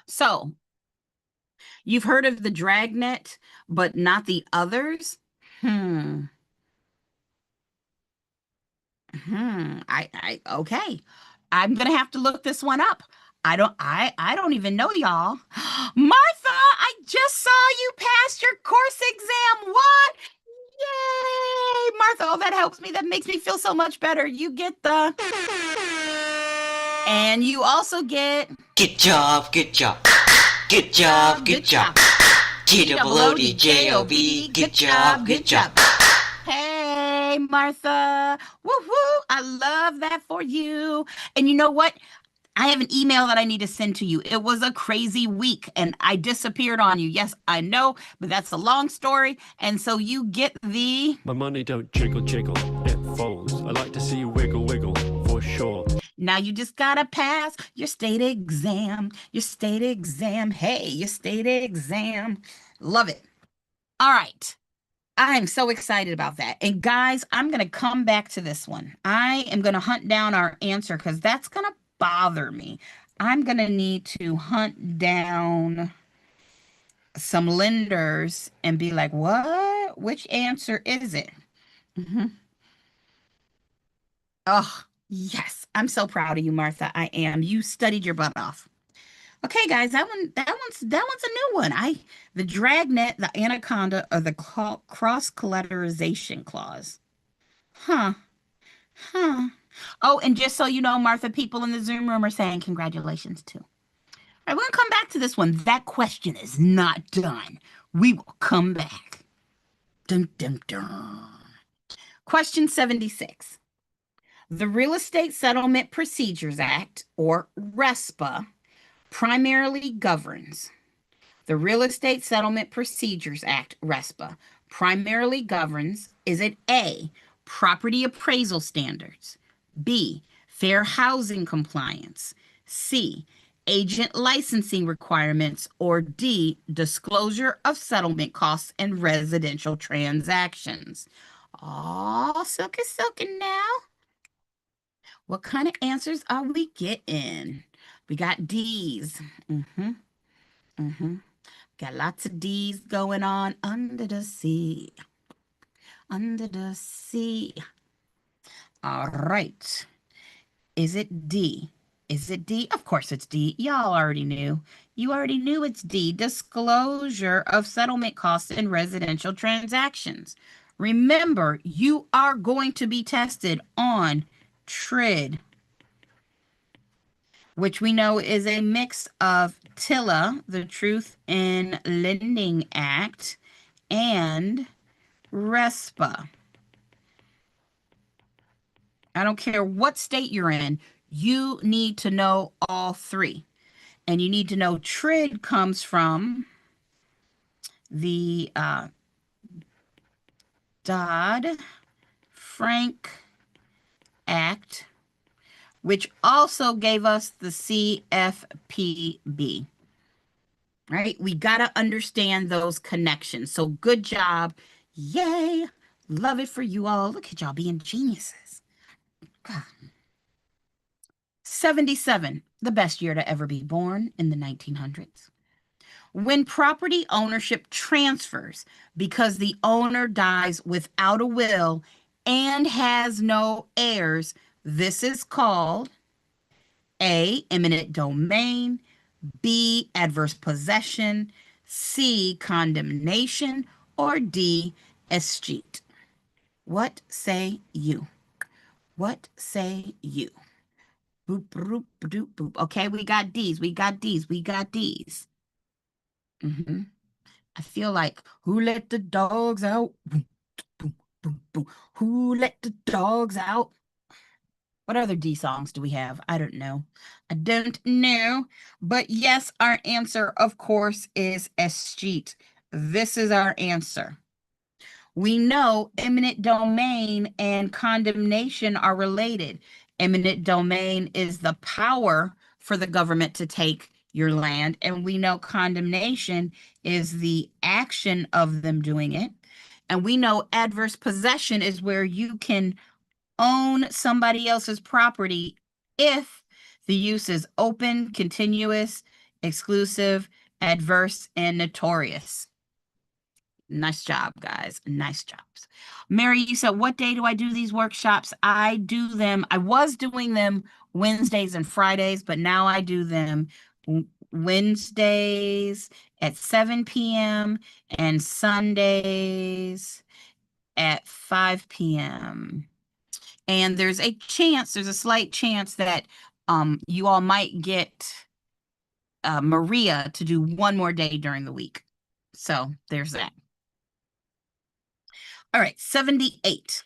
Speaker 1: So you've heard of the dragnet, but not the others? Okay. I'm gonna have to look this one up. I don't even know, y'all. Martha, I just saw you pass your course exam. What? Yay! Martha, oh, that helps me. That makes me feel so much better. You get the, and you also get,
Speaker 7: Good job, good job. Good job, good job. T-O-O-D-J-O-B. Good job, good job.
Speaker 1: Hey, Martha. Woo woo. I love that for you. And you know what? I have an email that I need to send to you. It was a crazy week and I disappeared on you. Yes, I know, but that's a long story. And so you get the...
Speaker 5: My money don't jiggle jiggle, it folds. I like to see you wiggle wiggle, for sure.
Speaker 1: Now you just gotta pass your state exam. Your state exam. Hey, your state exam. Love it. All right. I'm so excited about that. And guys, I'm going to come back to this one. I am going to hunt down our answer because that's going to bother me. I'm going to need to hunt down some lenders and be like, what? Which answer is it? Oh, yes. I'm so proud of you, Martha. I am. You studied your butt off. Okay, guys, that one's a new one. The dragnet, the anaconda, or the cross collateralization clause. Huh. Oh, and just so you know, Martha, people in the Zoom room are saying congratulations too. All right, we're gonna come back to this one. That question is not done. We will come back. Dun, dun, dun. Question 76. The Real Estate Settlement Procedures Act, or RESPA, primarily governs. The Real Estate Settlement Procedures Act, RESPA, primarily governs, is it A, property appraisal standards, B, fair housing compliance, C, agent licensing requirements, or D, disclosure of settlement costs and residential transactions? Oh, silky now. What kind of answers are we getting? We got D's. Got lots of D's going on under the sea. Under the sea. All right. Is it D? Is it D? Of course it's D. Y'all already knew. You already knew it's D. Disclosure of settlement costs in residential transactions. Remember, you are going to be tested on TRID, which we know is a mix of TILA, the Truth in Lending Act, and RESPA. I don't care what state you're in, you need to know all 3. And you need to know TRID comes from the Dodd-Frank Act, which also gave us the CFPB. Right? We got to understand those connections. So good job. Yay. Love it for you all. Look at y'all being geniuses. God. 77, the best year to ever be born in the 1900s. When property ownership transfers because the owner dies without a will and has no heirs, this is called A, eminent domain, B, adverse possession, C, condemnation, or D, escheat. What say you? What say you? Boop, boop, boop, boop. Okay, we got D's. We got D's. We got D's. I feel like, who let the dogs out? Boom, boom, boom, boom. Who let the dogs out? What other D songs do we have? I don't know. I don't know. But yes, our answer, of course, is escheat. This is our answer. We know eminent domain and condemnation are related. Eminent domain is the power for the government to take your land, and we know condemnation is the action of them doing it. And we know adverse possession is where you can own somebody else's property if the use is open, continuous, exclusive, adverse, and notorious. Nice job, guys. Nice jobs. Mary, you said, what day do I do these workshops? I do them. I was doing them Wednesdays and Fridays, but now I do them Wednesdays at 7 p.m. and Sundays at 5 p.m. And there's a slight chance that you all might get Maria to do one more day during the week. So there's that. All right, 78.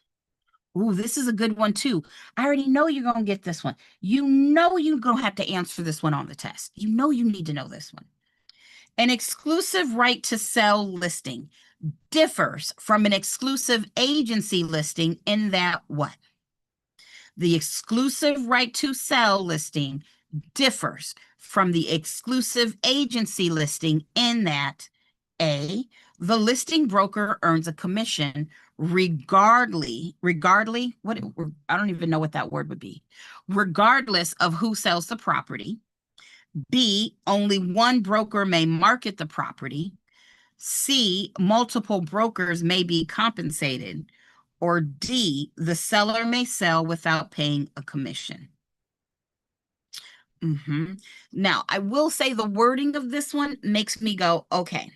Speaker 1: Ooh, this is a good one too. I already know you're going to get this one. You know you're going to have to answer this one on the test. You know you need to know this one. An exclusive right to sell listing differs from an exclusive agency listing in that what? The exclusive right to sell listing differs from the exclusive agency listing in that A, the listing broker earns a commission regardless, what, I don't even know what that word would be, regardless of who sells the property. B, only one broker may market the property. C, multiple brokers may be compensated. Or D, the seller may sell without paying a commission. Now, I will say the wording of this one makes me go, okay.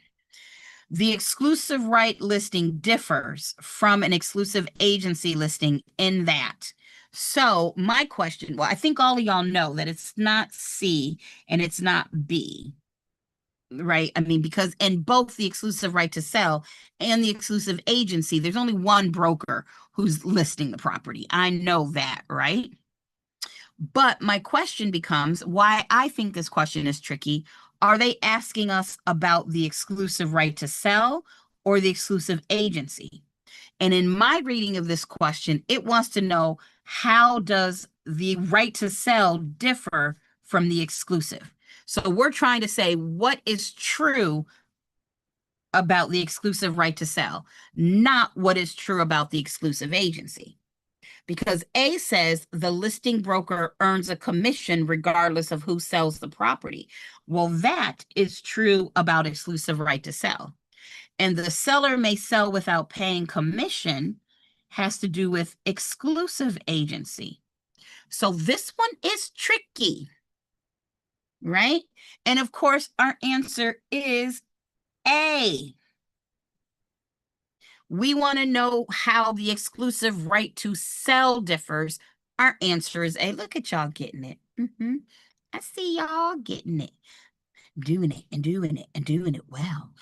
Speaker 1: The exclusive right listing differs from an exclusive agency listing in that. So my question, well, I think all of y'all know that it's not C and it's not B, right? I mean, because in both the exclusive right to sell and the exclusive agency, there's only one broker who's listing the property. I know that, right? But my question becomes, why I think this question is tricky, are they asking us about the exclusive right to sell or the exclusive agency? And in my reading of this question, it wants to know, how does the right to sell differ from the exclusive? So we're trying to say what is true about the exclusive right to sell, not what is true about the exclusive agency. Because A says the listing broker earns a commission regardless of who sells the property. Well, that is true about exclusive right to sell. And the seller may sell without paying commission has to do with exclusive agency. So this one is tricky, right? And of course, our answer is A. We want to know how the exclusive right to sell differs. Our answer is A. Look at y'all getting it. I see y'all getting it. Doing it and doing it and doing it well.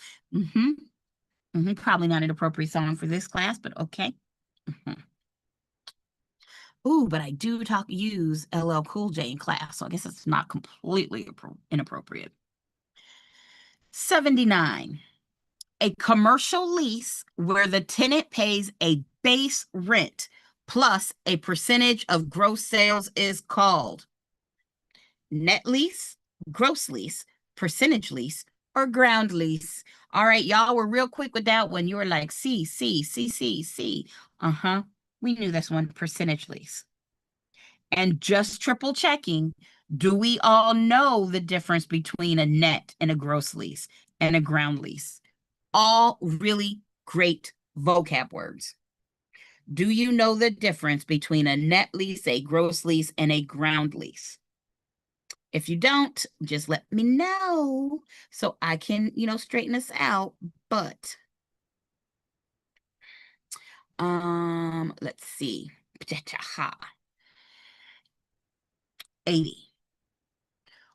Speaker 1: Probably not an appropriate song for this class, but okay. Ooh, but I do use LL Cool J in class, so I guess it's not completely inappropriate. 79. A commercial lease where the tenant pays a base rent plus a percentage of gross sales is called net lease, gross lease, percentage lease, or ground lease. All right, y'all were real quick with that one. You were like, C. Uh-huh. We knew this one, percentage lease. And just triple checking, do we all know the difference between a net and a gross lease and a ground lease? All really great vocab words. Do you know the difference between a net lease, a gross lease, and a ground lease? If you don't, just let me know so I can, straighten this out. But let's see. 80.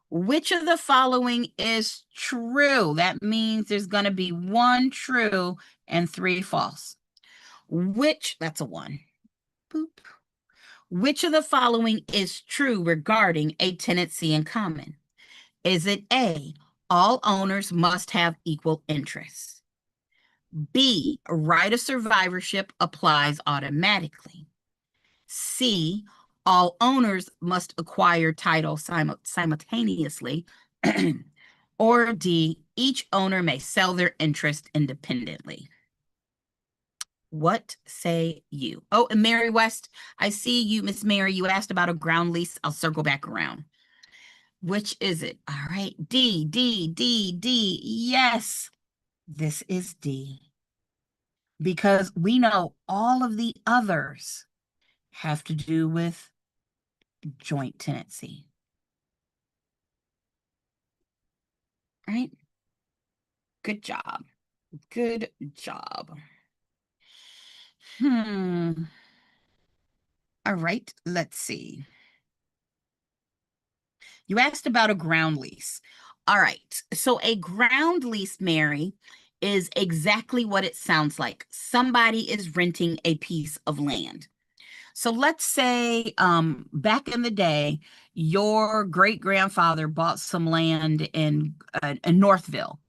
Speaker 1: Which of the following is true? That means there's going to be 1 true and 3 false. That's a 1. Boop. Which of the following is true regarding a tenancy in common? Is it A, all owners must have equal interests? B, right of survivorship applies automatically? C, all owners must acquire title simultaneously? Or D, each owner may sell their interest independently? What say you? Oh, and Mary West, I see you, Miss Mary. You asked about a ground lease. I'll circle back around. Which is it? All right, D. Yes, this is D. Because we know all of the others have to do with joint tenancy. Right? Good job. Good job. All right, let's see. You asked about a ground lease. All right, so a ground lease, Mary, is exactly what it sounds like. Somebody is renting a piece of land. So let's say back in the day, your great-grandfather bought some land in Northville.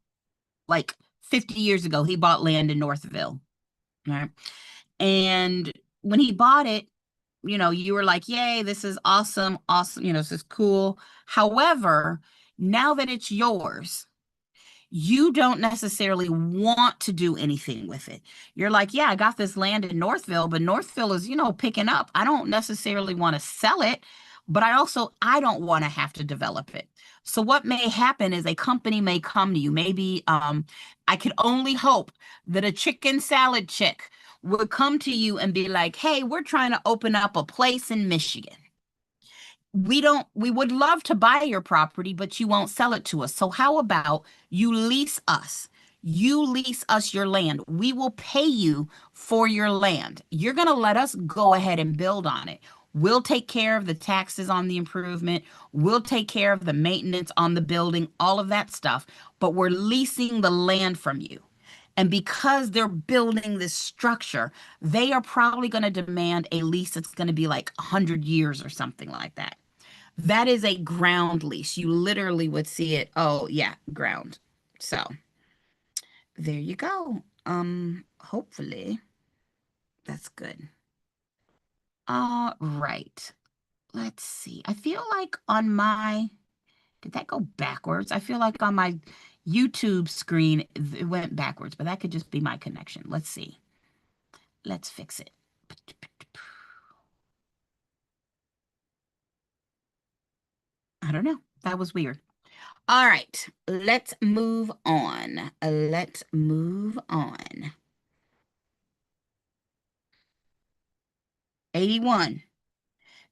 Speaker 1: Like 50 years ago, he bought land in Northville. Right? And when he bought it, you were like, yay, this is awesome, this is cool. However, now that it's yours, you don't necessarily want to do anything with it. You're like, yeah, I got this land in Northville, but Northville is, picking up. I don't necessarily want to sell it, but I don't want to have to develop it. So what may happen is a company may come to you. Maybe I could only hope that a chicken salad chick would come to you and be like, hey, we're trying to open up a place in Michigan. We would love to buy your property, but you won't sell it to us. So how about you lease us? You lease us your land. We will pay you for your land. You're going to let us go ahead and build on it. We'll take care of the taxes on the improvement. We'll take care of the maintenance on the building, all of that stuff. But we're leasing the land from you. And because they're building this structure, they are probably going to demand a lease that's going to be like 100 years or something like that. That is a ground lease. You literally would see it. Oh, yeah, ground. So there you go. Hopefully that's good. All right. Let's see. I feel like did that go backwards? I feel like on my YouTube screen, it went backwards, but that could just be my connection. Let's see. Let's fix it. I don't know. That was weird. All right. Let's move on. 81.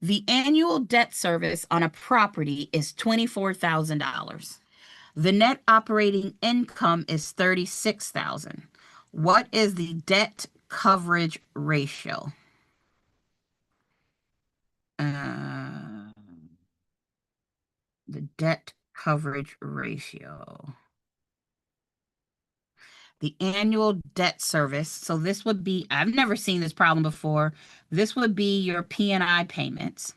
Speaker 1: The annual debt service on a property is $24,000. The net operating income is $36,000. What is the debt coverage ratio? The debt coverage ratio. The annual debt service. So this would be, I've never seen this problem before. This would be your P&I payments.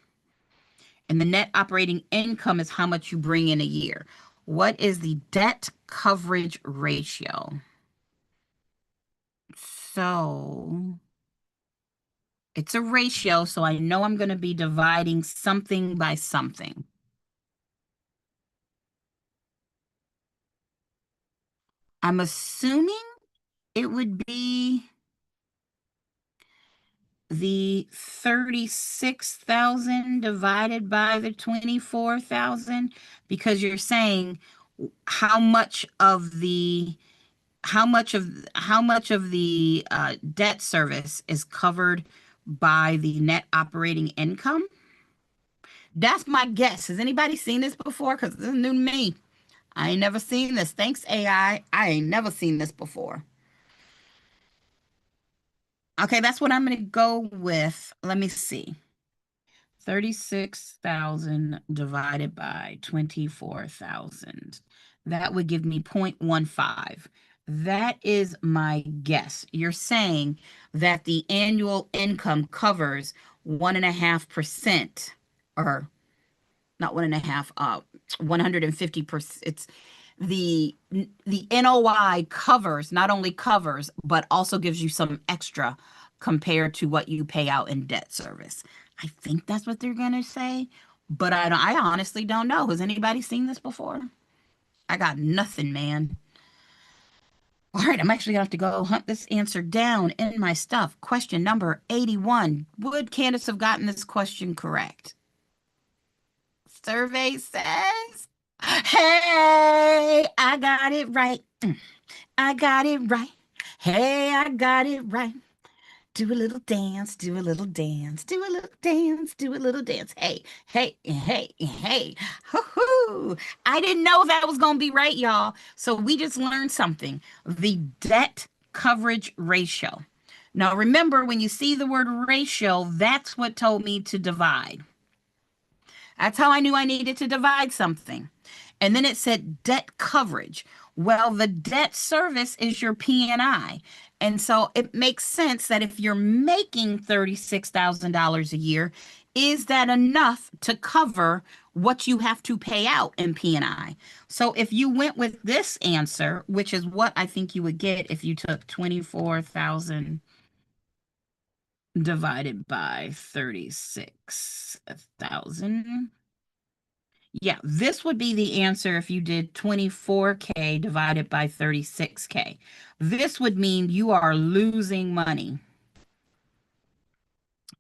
Speaker 1: And the net operating income is how much you bring in a year. What is the debt coverage ratio? So It's a ratio, so I know I'm going to be dividing something by something. I'm assuming it would be the 36,000 divided by the 24,000, because you're saying how much of the debt service is covered by the net operating income. That's my guess. Has anybody seen this before? Because this is new to me. I ain't never seen this. Thanks, AI. I ain't never seen this before. Okay, that's what I'm going to go with. Let me see. 36,000 divided by 24,000. That would give me 0.15. That is my guess. You're saying that the annual income covers 1.5%, or not 1.5, 150%. It's the NOI covers, not only covers, but also gives you some extra compared to what you pay out in debt service. I think that's what they're gonna say, but I honestly don't know. Has anybody seen this before? I got nothing, man. All right, I'm actually gonna have to go hunt this answer down in my stuff. Question number 81. Would Candace have gotten this question correct? Survey says, hey, I got it right. I got it right. Hey, I got it right. Do a little dance, do a little dance, do a little dance, do a little dance. Hey, hey, hey, hey. Hoo-hoo. I didn't know that was going to be right, y'all. So we just learned something. The debt coverage ratio. Now, remember, when you see the word ratio, that's what told me to divide. That's how I knew I needed to divide something. And then it said debt coverage. Well, the debt service is your P&I. And so it makes sense that if you're making $36,000 a year, is that enough to cover what you have to pay out in P&I? So if you went with this answer, which is what I think you would get if you took 24,000 divided by 36,000. Yeah, this would be the answer if you did 24K divided by 36K. This would mean you are losing money.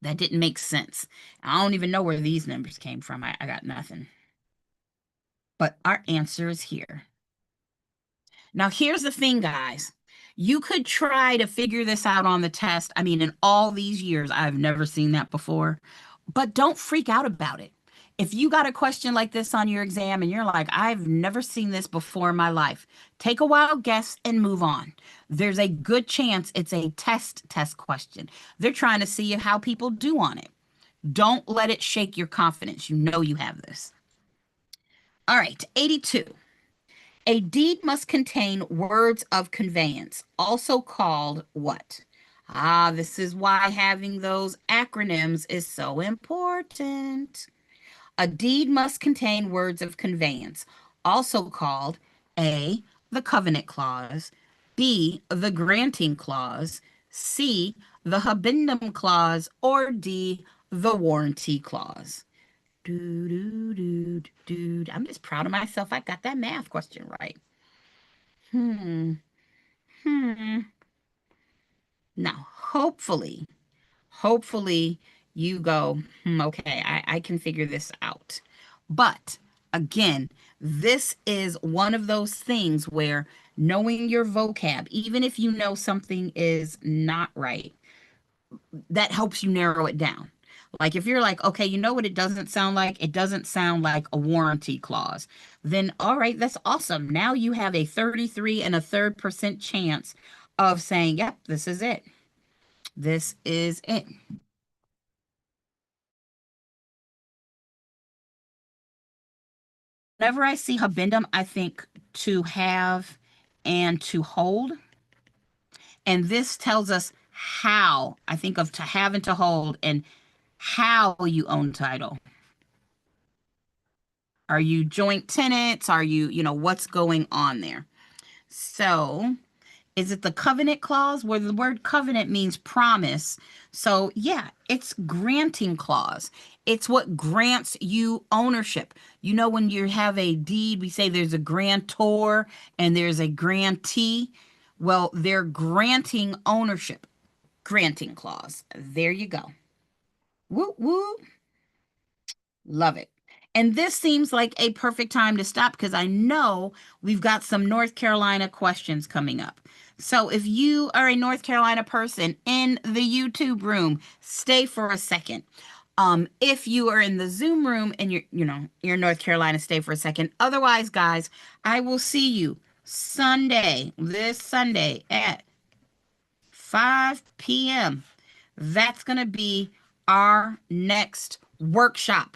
Speaker 1: That didn't make sense. I don't even know where these numbers came from. I got nothing. But our answer is here. Now, here's the thing, guys. You could try to figure this out on the test. I mean, in all these years, I've never seen that before. But don't freak out about it. If you got a question like this on your exam and you're like, I've never seen this before in my life, take a wild guess and move on. There's a good chance it's a test question. They're trying to see how people do on it. Don't let it shake your confidence. You know you have this. All right, 82. A deed must contain words of conveyance, also called what? Ah, this is why having those acronyms is so important. A deed must contain words of conveyance, also called A, the covenant clause, B, the granting clause, C, the habendum clause, or D, the warranty clause. I'm just proud of myself. I got that math question right. Now, hopefully you go, okay, I can figure this out. But again, this is one of those things where knowing your vocab, even if you know something is not right, that helps you narrow it down. Like if you're like, okay, you know what it doesn't sound like? It doesn't sound like a warranty clause. Then, all right, that's awesome. Now you have a 33.33% chance of saying, yep, this is it. This is it. Whenever I see habendum, I think to have and to hold. And this tells us how. I think of to have and to hold and how you own title. Are you joint tenants? Are you, what's going on there? So Is it the covenant clause where the word covenant means promise? So, yeah, it's granting clause. It's what grants you ownership. You know, when you have a deed, we say there's a grantor and there's a grantee. Well, they're granting ownership. Granting clause. There you go. Woo woo. Love it. And this seems like a perfect time to stop because I know we've got some North Carolina questions coming up. So if you are a North Carolina person in the YouTube room, stay for a second. If you are in the Zoom room and you're in North Carolina, stay for a second. Otherwise, guys, I will see you this Sunday at 5 p.m. That's going to be our next workshop.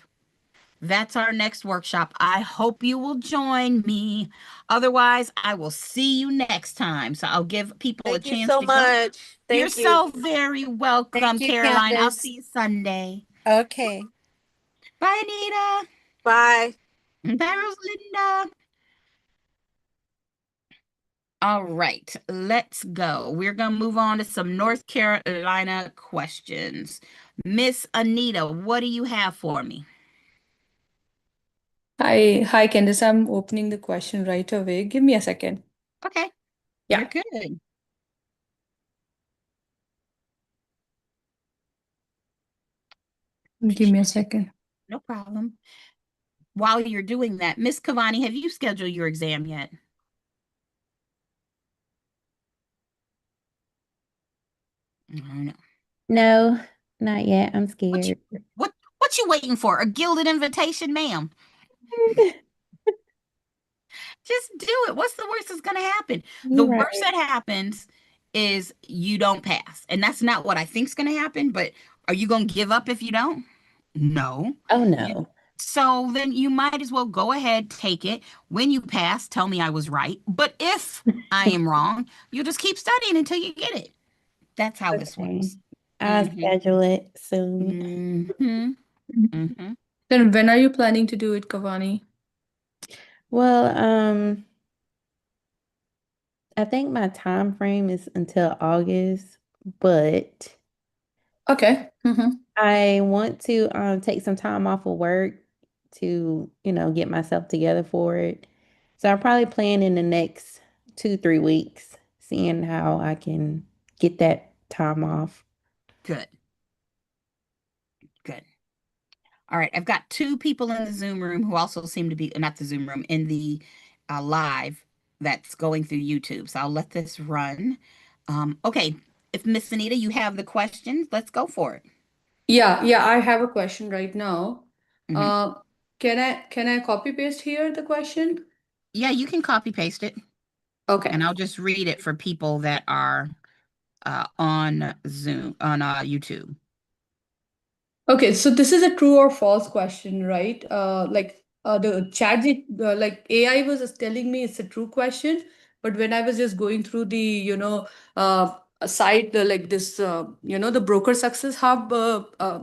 Speaker 1: That's our next workshop. I hope you will join me. Otherwise, I will see you next time. So I'll give people a
Speaker 3: Thank you
Speaker 1: chance
Speaker 3: so
Speaker 1: to go.
Speaker 3: much.
Speaker 1: You're
Speaker 3: Thank you.
Speaker 1: so very welcome,
Speaker 8: Thank you,
Speaker 1: Caroline. I'll
Speaker 8: Candace.
Speaker 1: see you Sunday.
Speaker 8: Okay.
Speaker 1: Bye, Anita.
Speaker 3: Bye.
Speaker 1: Bye, Rosalinda. All right, let's go. We're going to move on to some North Carolina questions. Miss Anita, what do you have for me?
Speaker 2: Hi, Candace. I'm opening the question right away. Give me a second.
Speaker 1: Okay,
Speaker 2: Yeah.
Speaker 1: you're good.
Speaker 2: Give me a second.
Speaker 1: No problem. While you're doing that, Miss Cavani, have you scheduled your exam yet? I don't know.
Speaker 9: No, not yet. I'm
Speaker 1: What you,
Speaker 9: scared.
Speaker 1: what you waiting for? A gilded invitation, ma'am? Just do it. What's the worst that's going to happen? The
Speaker 9: You're
Speaker 1: worst
Speaker 9: right.
Speaker 1: that happens is you don't pass. And that's not what I think's going to happen, but are you going to give up if you don't? No.
Speaker 9: Oh
Speaker 1: You-
Speaker 9: no.
Speaker 1: So then you might as well go ahead, take it. When you pass, tell me I was right. But if I am wrong, you just keep studying until you get it. That's how this
Speaker 9: Okay.
Speaker 1: works.
Speaker 9: I'll
Speaker 1: Mhm.
Speaker 9: schedule it soon.
Speaker 1: Mhm. Mhm.
Speaker 2: Then when are you planning to do it, Kavani?
Speaker 9: Well, I think my time frame is until August, but
Speaker 2: Okay.
Speaker 9: I want to take some time off of work to, get myself together for it. So I'll probably plan in the next 2, 3 weeks, seeing how I can get that time off.
Speaker 1: Good. Good. All right. I've got two people in the Zoom room who also seem to be, not the Zoom room, in the live that's going through YouTube. So I'll let this run. Okay. If Miss Anita, you have the questions, let's go for it.
Speaker 2: Yeah, I have a question right now.
Speaker 1: Mhm.
Speaker 2: Can I copy paste here the question?
Speaker 1: Yeah, you can copy paste it,
Speaker 2: Okay.
Speaker 1: and I'll just read it for people that are on Zoom, on YouTube.
Speaker 2: Okay, so this is a true or false question, right? The like AI was telling me it's a true question, but when I was just going through the, a site like this, the Broker Success Hub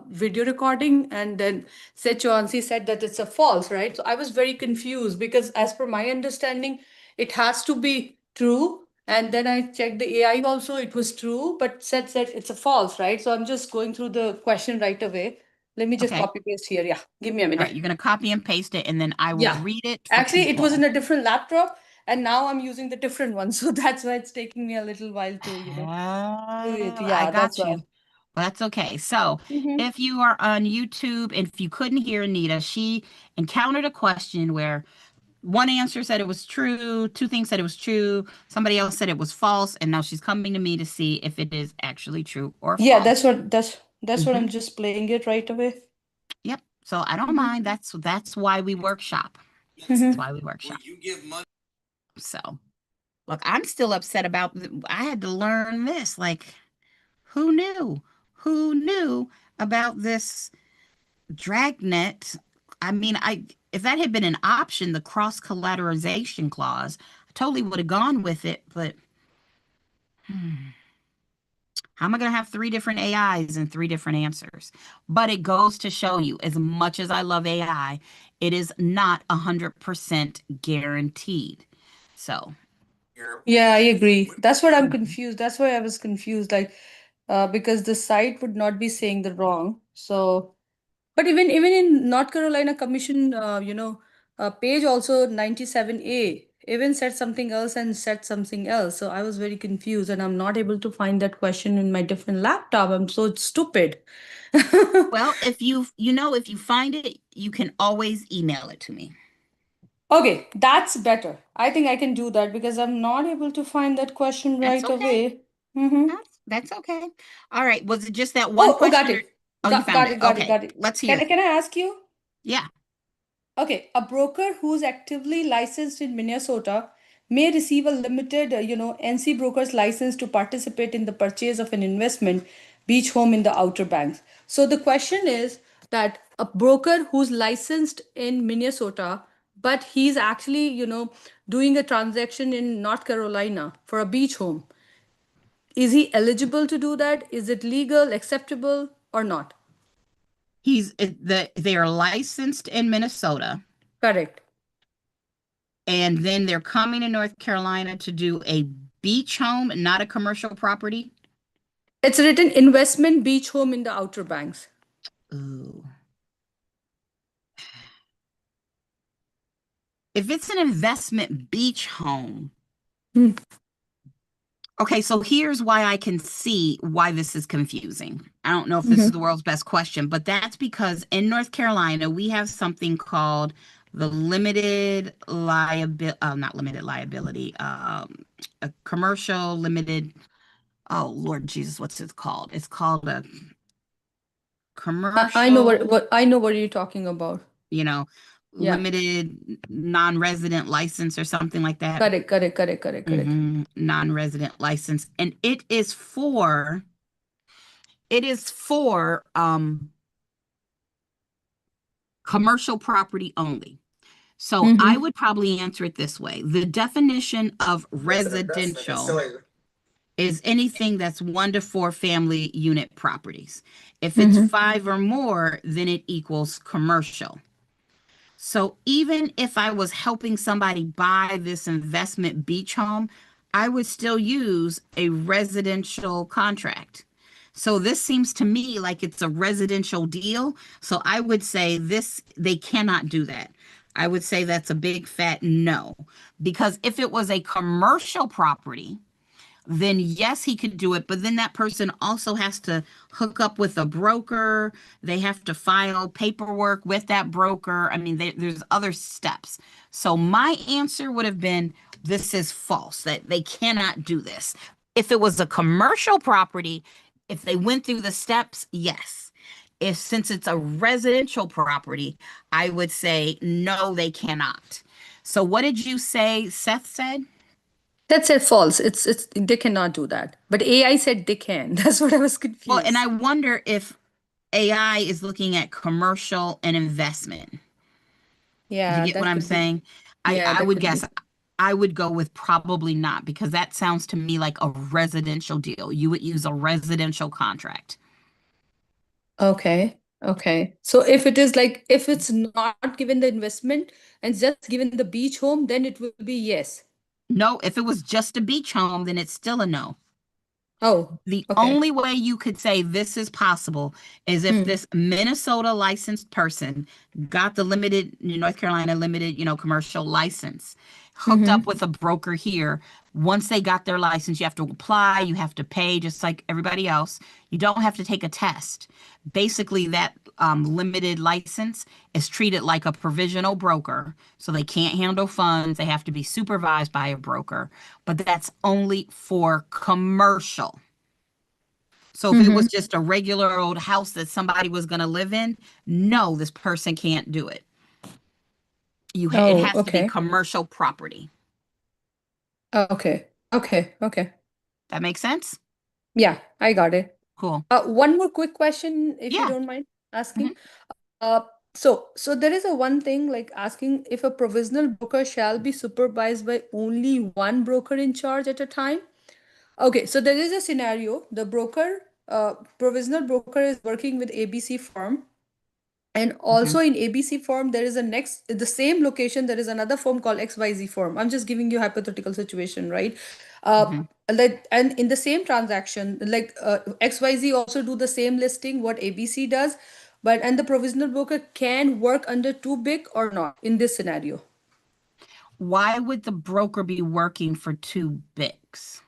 Speaker 2: video recording, and then Sechuansi said that it's a false, right? So I was very confused because as per my understanding, it has to be true. And then I checked the AI also, it was true, but said it's a false, right? So I'm just going through the question right away. Let me just
Speaker 1: Okay.
Speaker 2: copy paste here. Yeah, give me a
Speaker 1: All right,
Speaker 2: minute.
Speaker 1: you're going to copy and paste it, and then I will
Speaker 2: Yeah.
Speaker 1: read it for
Speaker 2: Actually, it was
Speaker 1: people.
Speaker 2: in a different laptop, and now I'm using the different one. So that's why it's taking me a little while to, do it.
Speaker 1: I
Speaker 2: Yeah, that's
Speaker 1: got
Speaker 2: why.
Speaker 1: you. Well, that's okay. So
Speaker 2: Mhm.
Speaker 1: if you are on YouTube and if you couldn't hear Anita, she encountered a question where one answer said it was true, two things said it was true, somebody else said it was false, and now she's coming to me to see if it is actually true or
Speaker 2: Yeah,
Speaker 1: false.
Speaker 2: that's what I'm
Speaker 1: Mhm.
Speaker 2: just playing it right away.
Speaker 1: Yep. So I don't
Speaker 2: Mhm.
Speaker 1: mind. That's why we workshop.
Speaker 2: Mhm.
Speaker 1: That's why we workshop. So look, I'm still upset about I had to learn this. Like, who knew? Who knew about this dragnet? I mean, if that had been an option, the cross collateralization clause, I totally would have gone with it, but how am I going to have three different AIs and three different answers? But it goes to show you, as much as I love AI, it is not 100% guaranteed. So
Speaker 2: Yeah, I agree. That's what I'm confused. That's why I was confused. Like, because the site would not be saying the wrong. So, but even in North Carolina Commission, page also 97A even said something else and said something else. So I was very confused, and I'm not able to find that question in my different laptop. I'm so stupid.
Speaker 1: Well, if if you find it, you can always email it to me.
Speaker 2: Okay, that's better. I think I can do that because I'm not able to find that question
Speaker 1: That's
Speaker 2: right
Speaker 1: okay.
Speaker 2: away. Mm-hmm.
Speaker 1: That's okay. All right. Was it just that one
Speaker 2: Oh, got
Speaker 1: question?
Speaker 2: it.
Speaker 1: Oh, you found
Speaker 2: Got
Speaker 1: it.
Speaker 2: it, got it,
Speaker 1: Okay.
Speaker 2: got it.
Speaker 1: Let's hear it.
Speaker 2: Can I ask you?
Speaker 1: Yeah.
Speaker 2: Okay, a broker who's actively licensed in Minnesota may receive a limited, NC broker's license to participate in the purchase of an investment beach home in the Outer Banks. So the question is that a broker who's licensed in Minnesota, but he's actually, doing a transaction in North Carolina for a beach home. Is he eligible to do that? Is it legal, acceptable, or not?
Speaker 1: They are licensed in Minnesota,
Speaker 2: Correct.
Speaker 1: and then they're coming to North Carolina to do a beach home, not a commercial property.
Speaker 2: It's written investment beach home in the Outer Banks.
Speaker 1: Ooh. If it's an investment beach home.
Speaker 2: Hmm.
Speaker 1: Okay, so here's why I can see why this is confusing. I don't know if this is the world's best question, but that's because in North Carolina, we have something called the not limited liability, a commercial limited, oh Lord Jesus, what's it called? It's called a commercial.
Speaker 2: I know what you're talking about.
Speaker 1: Yeah. Limited non-resident license or something like that.
Speaker 2: Correct.
Speaker 1: Non-resident license. And it is for commercial property only. So I would probably answer it this way. The definition of residential is anything that's 1 to 4 family unit properties. If it's 5 or more, then it equals commercial. So even if I was helping somebody buy this investment beach home, I would still use a residential contract. So this seems to me like it's a residential deal. So I would say they cannot do that. I would say that's a big fat no. Because if it was a commercial property, then yes, he could do it. But then that person also has to hook up with a broker. They have to file paperwork with that broker. I mean, there's other steps. So my answer would have been, this is false, that they cannot do this. If it was a commercial property, if they went through the steps, yes. Since it's a residential property, I would say, no, they cannot. So what did you say Seth said?
Speaker 2: That said false. It's they cannot do that. But AI said they can. That's what I was confused.
Speaker 1: Well, and I wonder if AI is looking at commercial and investment.
Speaker 2: Yeah,
Speaker 1: You get what I'm saying? I would guess I would go with probably not, because that sounds to me like a residential deal. You would use a residential contract.
Speaker 2: Okay. So if it's not given the investment and just given the beach home, then it will be yes.
Speaker 1: No, if it was just a beach home, then it's still a no.
Speaker 2: Oh,
Speaker 1: The
Speaker 2: okay.
Speaker 1: only way you could say this is possible is if this Minnesota licensed person got the North Carolina limited, commercial license, hooked up with a broker here. Once they got their license, you have to apply, you have to pay just like everybody else. You don't have to take a test. Basically, that limited license is treated like a provisional broker. So they can't handle funds. They have to be supervised by a broker. But that's only for commercial. So if it was just a regular old house that somebody was going to live in, no, this person can't do it. It has to be commercial property.
Speaker 2: Okay.
Speaker 1: That makes sense?
Speaker 2: Yeah, I got it.
Speaker 1: Cool.
Speaker 2: One more quick question, if you
Speaker 1: Yeah.
Speaker 2: don't mind asking. So there is a one thing like asking if a provisional broker shall be supervised by only one broker in charge at a time. Okay, so there is a scenario. The provisional broker is working with ABC firm, And also in ABC form, there is the same location, there is another form called XYZ form. I'm just giving you hypothetical situation, right? And in the same transaction, like XYZ also do the same listing what ABC does, and the provisional broker can work under too big or not in this scenario.
Speaker 1: Why would the broker be working for two BICs?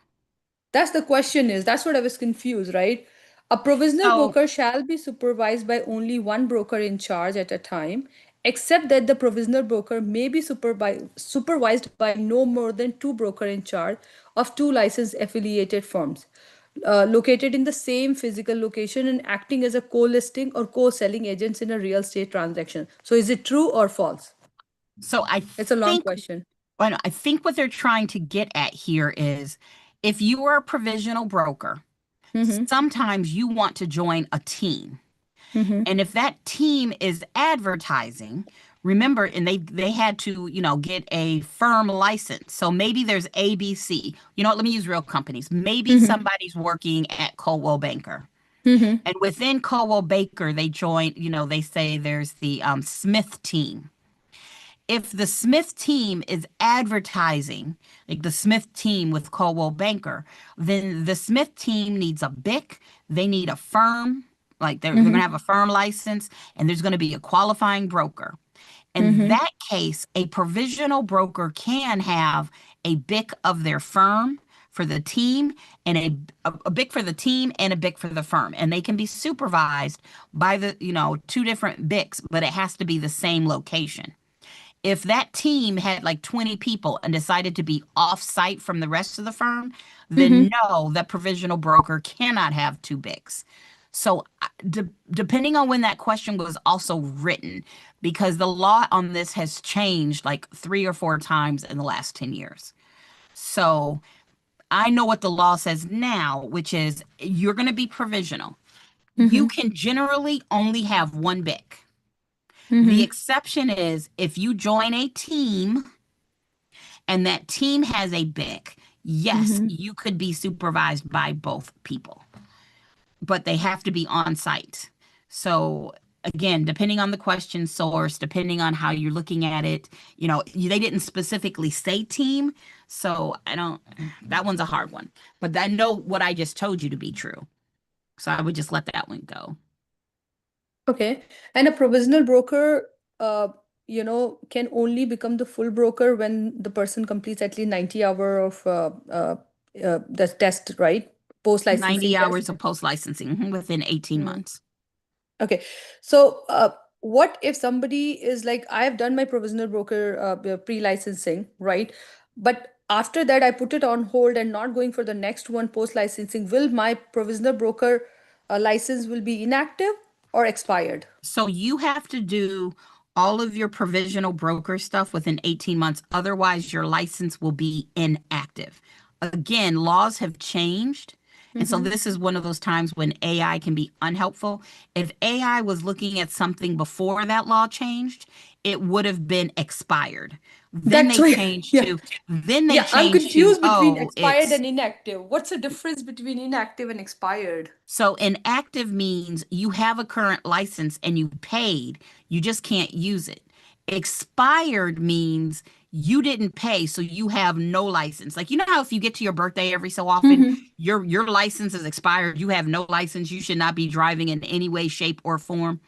Speaker 2: That's the question that's what I was confused, right? A provisional
Speaker 1: So-
Speaker 2: broker shall be supervised by only one broker in charge at a time, except that the provisional broker may be supervised by no more than two broker in charge of two licensed affiliated firms, located in the same physical location and acting as a co-listing or co-selling agents in a real estate transaction. So is it true or false?
Speaker 1: So I
Speaker 2: It's a long
Speaker 1: think,
Speaker 2: question.
Speaker 1: well, I think what they're trying to get at here is if you are a provisional broker, sometimes you want to join a team. And if that team is advertising, remember, and they had to, get a firm license. So maybe there's ABC. You know what? Let me use real companies. Maybe somebody's working at Coldwell Banker. And within Coldwell Banker, they join, they say there's the Smith team. If the Smith team is advertising, like the Smith team with Coldwell Banker, then the Smith team needs a BIC, they need a firm, like they're going to have a firm license, and there's going to be a qualifying broker. In that case, a provisional broker can have a BIC of their firm for the team and a BIC for the team and a BIC for the firm. And they can be supervised by the, two different BICs, but it has to be the same location. If that team had like 20 people and decided to be off-site from the rest of the firm, then no, that provisional broker cannot have two BICs. So depending on when that question was also written, because the law on this has changed like 3 or 4 times in the last 10 years. So I know what the law says now, which is you're going to be provisional. You can generally only have one BIC. The exception is if you join a team and that team has a BIC, yes, you could be supervised by both people, but they have to be on site. So again, depending on the question source, depending on how you're looking at it, they didn't specifically say team. So that one's a hard one, but I know what I just told you to be true. So I would just let that one go.
Speaker 2: Okay. And a provisional broker, can only become the full broker when the person completes at least 90 hours of the test, right? Post-licensing
Speaker 1: 90
Speaker 2: test.
Speaker 1: hours of post-licensing within 18 months.
Speaker 2: Okay. So what if somebody is like, I've done my provisional broker pre-licensing, right? But after that, I put it on hold and not going for the next one post-licensing. Will my provisional broker license will be inactive or expired?
Speaker 1: So you have to do all of your provisional broker stuff within 18 months. Otherwise, your license will be inactive. Again, laws have changed. And so this is one of those times when AI can be unhelpful. If AI was looking at something before that law changed, it would have been expired. Then
Speaker 2: That's
Speaker 1: they
Speaker 2: why-
Speaker 1: changed
Speaker 2: yeah.
Speaker 1: to, then they
Speaker 2: Yeah, I'm
Speaker 1: changed
Speaker 2: confused
Speaker 1: to,
Speaker 2: between
Speaker 1: oh,
Speaker 2: expired
Speaker 1: it's,
Speaker 2: and inactive. What's the difference between inactive and expired?
Speaker 1: so inactive means you have a current license and you paid, you just can't use it. Expired means you didn't pay, so you have no license. Like, how if you get to your birthday every so often, your license is expired, you have no license, you should not be driving in any way, shape, or form.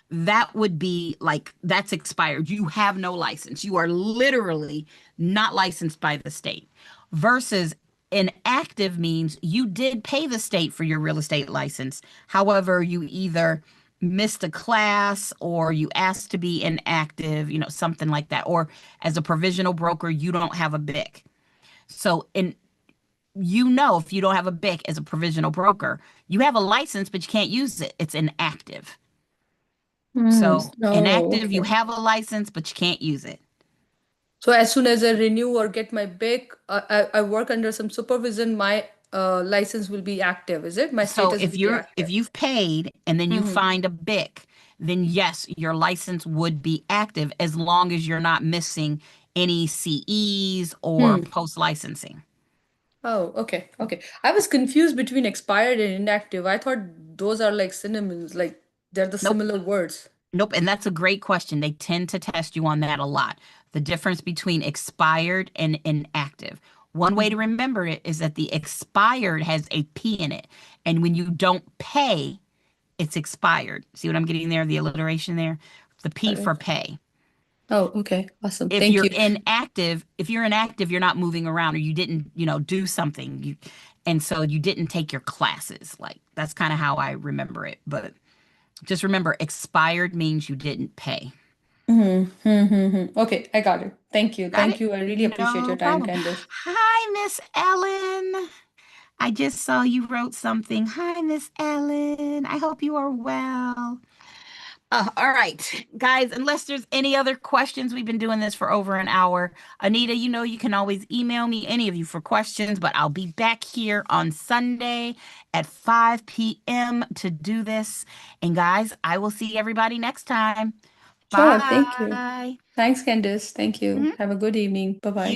Speaker 1: That would be like, that's expired. You have no license. You are literally not licensed by the state. Versus inactive means you did pay the state for your real estate license. However, you either missed a class or you asked to be inactive, something like that. Or as a provisional broker, you don't have a BIC. So if you don't have a BIC as a provisional broker, you have a license, but you can't use it. It's inactive. So inactive, you
Speaker 2: okay.
Speaker 1: have a license, but you can't use it.
Speaker 2: So as soon as I renew or get my BIC, I work under some supervision, my license will be active, is it? My
Speaker 1: So
Speaker 2: status will be active.
Speaker 1: if you've paid and then you find a BIC, then yes, your license would be active as long as you're not missing any CEs or post licensing.
Speaker 2: Oh, okay. Okay. I was confused between expired and inactive. I thought those are like synonyms, like They're the
Speaker 1: Nope.
Speaker 2: similar words.
Speaker 1: Nope. And that's a great question. They tend to test you on that a lot. The difference between expired and inactive. One way to remember it is that the expired has a P in it. And when you don't pay, it's expired. See what I'm getting there? The alliteration there? The P
Speaker 2: Got
Speaker 1: for
Speaker 2: it.
Speaker 1: pay.
Speaker 2: Oh, okay. Awesome.
Speaker 1: If
Speaker 2: Thank
Speaker 1: you're
Speaker 2: you.
Speaker 1: inactive, you're not moving around or you didn't, do something. And so you didn't take your classes. Like that's kind of how I remember it. But just remember, expired means you didn't pay.
Speaker 2: Okay, I got it. Thank you.
Speaker 1: Got
Speaker 2: Thank
Speaker 1: it?
Speaker 2: you. I really appreciate
Speaker 1: No
Speaker 2: your time,
Speaker 1: problem.
Speaker 2: Candice.
Speaker 1: Hi, Miss Ellen. I just saw you wrote something. Hi, Miss Ellen. I hope you are well. All right, guys, unless there's any other questions, we've been doing this for over an hour. Anita, you can always email me, any of you, for questions, but I'll be back here on Sunday at 5 p.m. to do this. And guys, I will see everybody next time.
Speaker 2: Sure, thank you.
Speaker 1: Bye.
Speaker 2: Thanks, Candice. Thank you.
Speaker 1: Mhm.
Speaker 2: Have a good evening. Bye-bye.
Speaker 1: You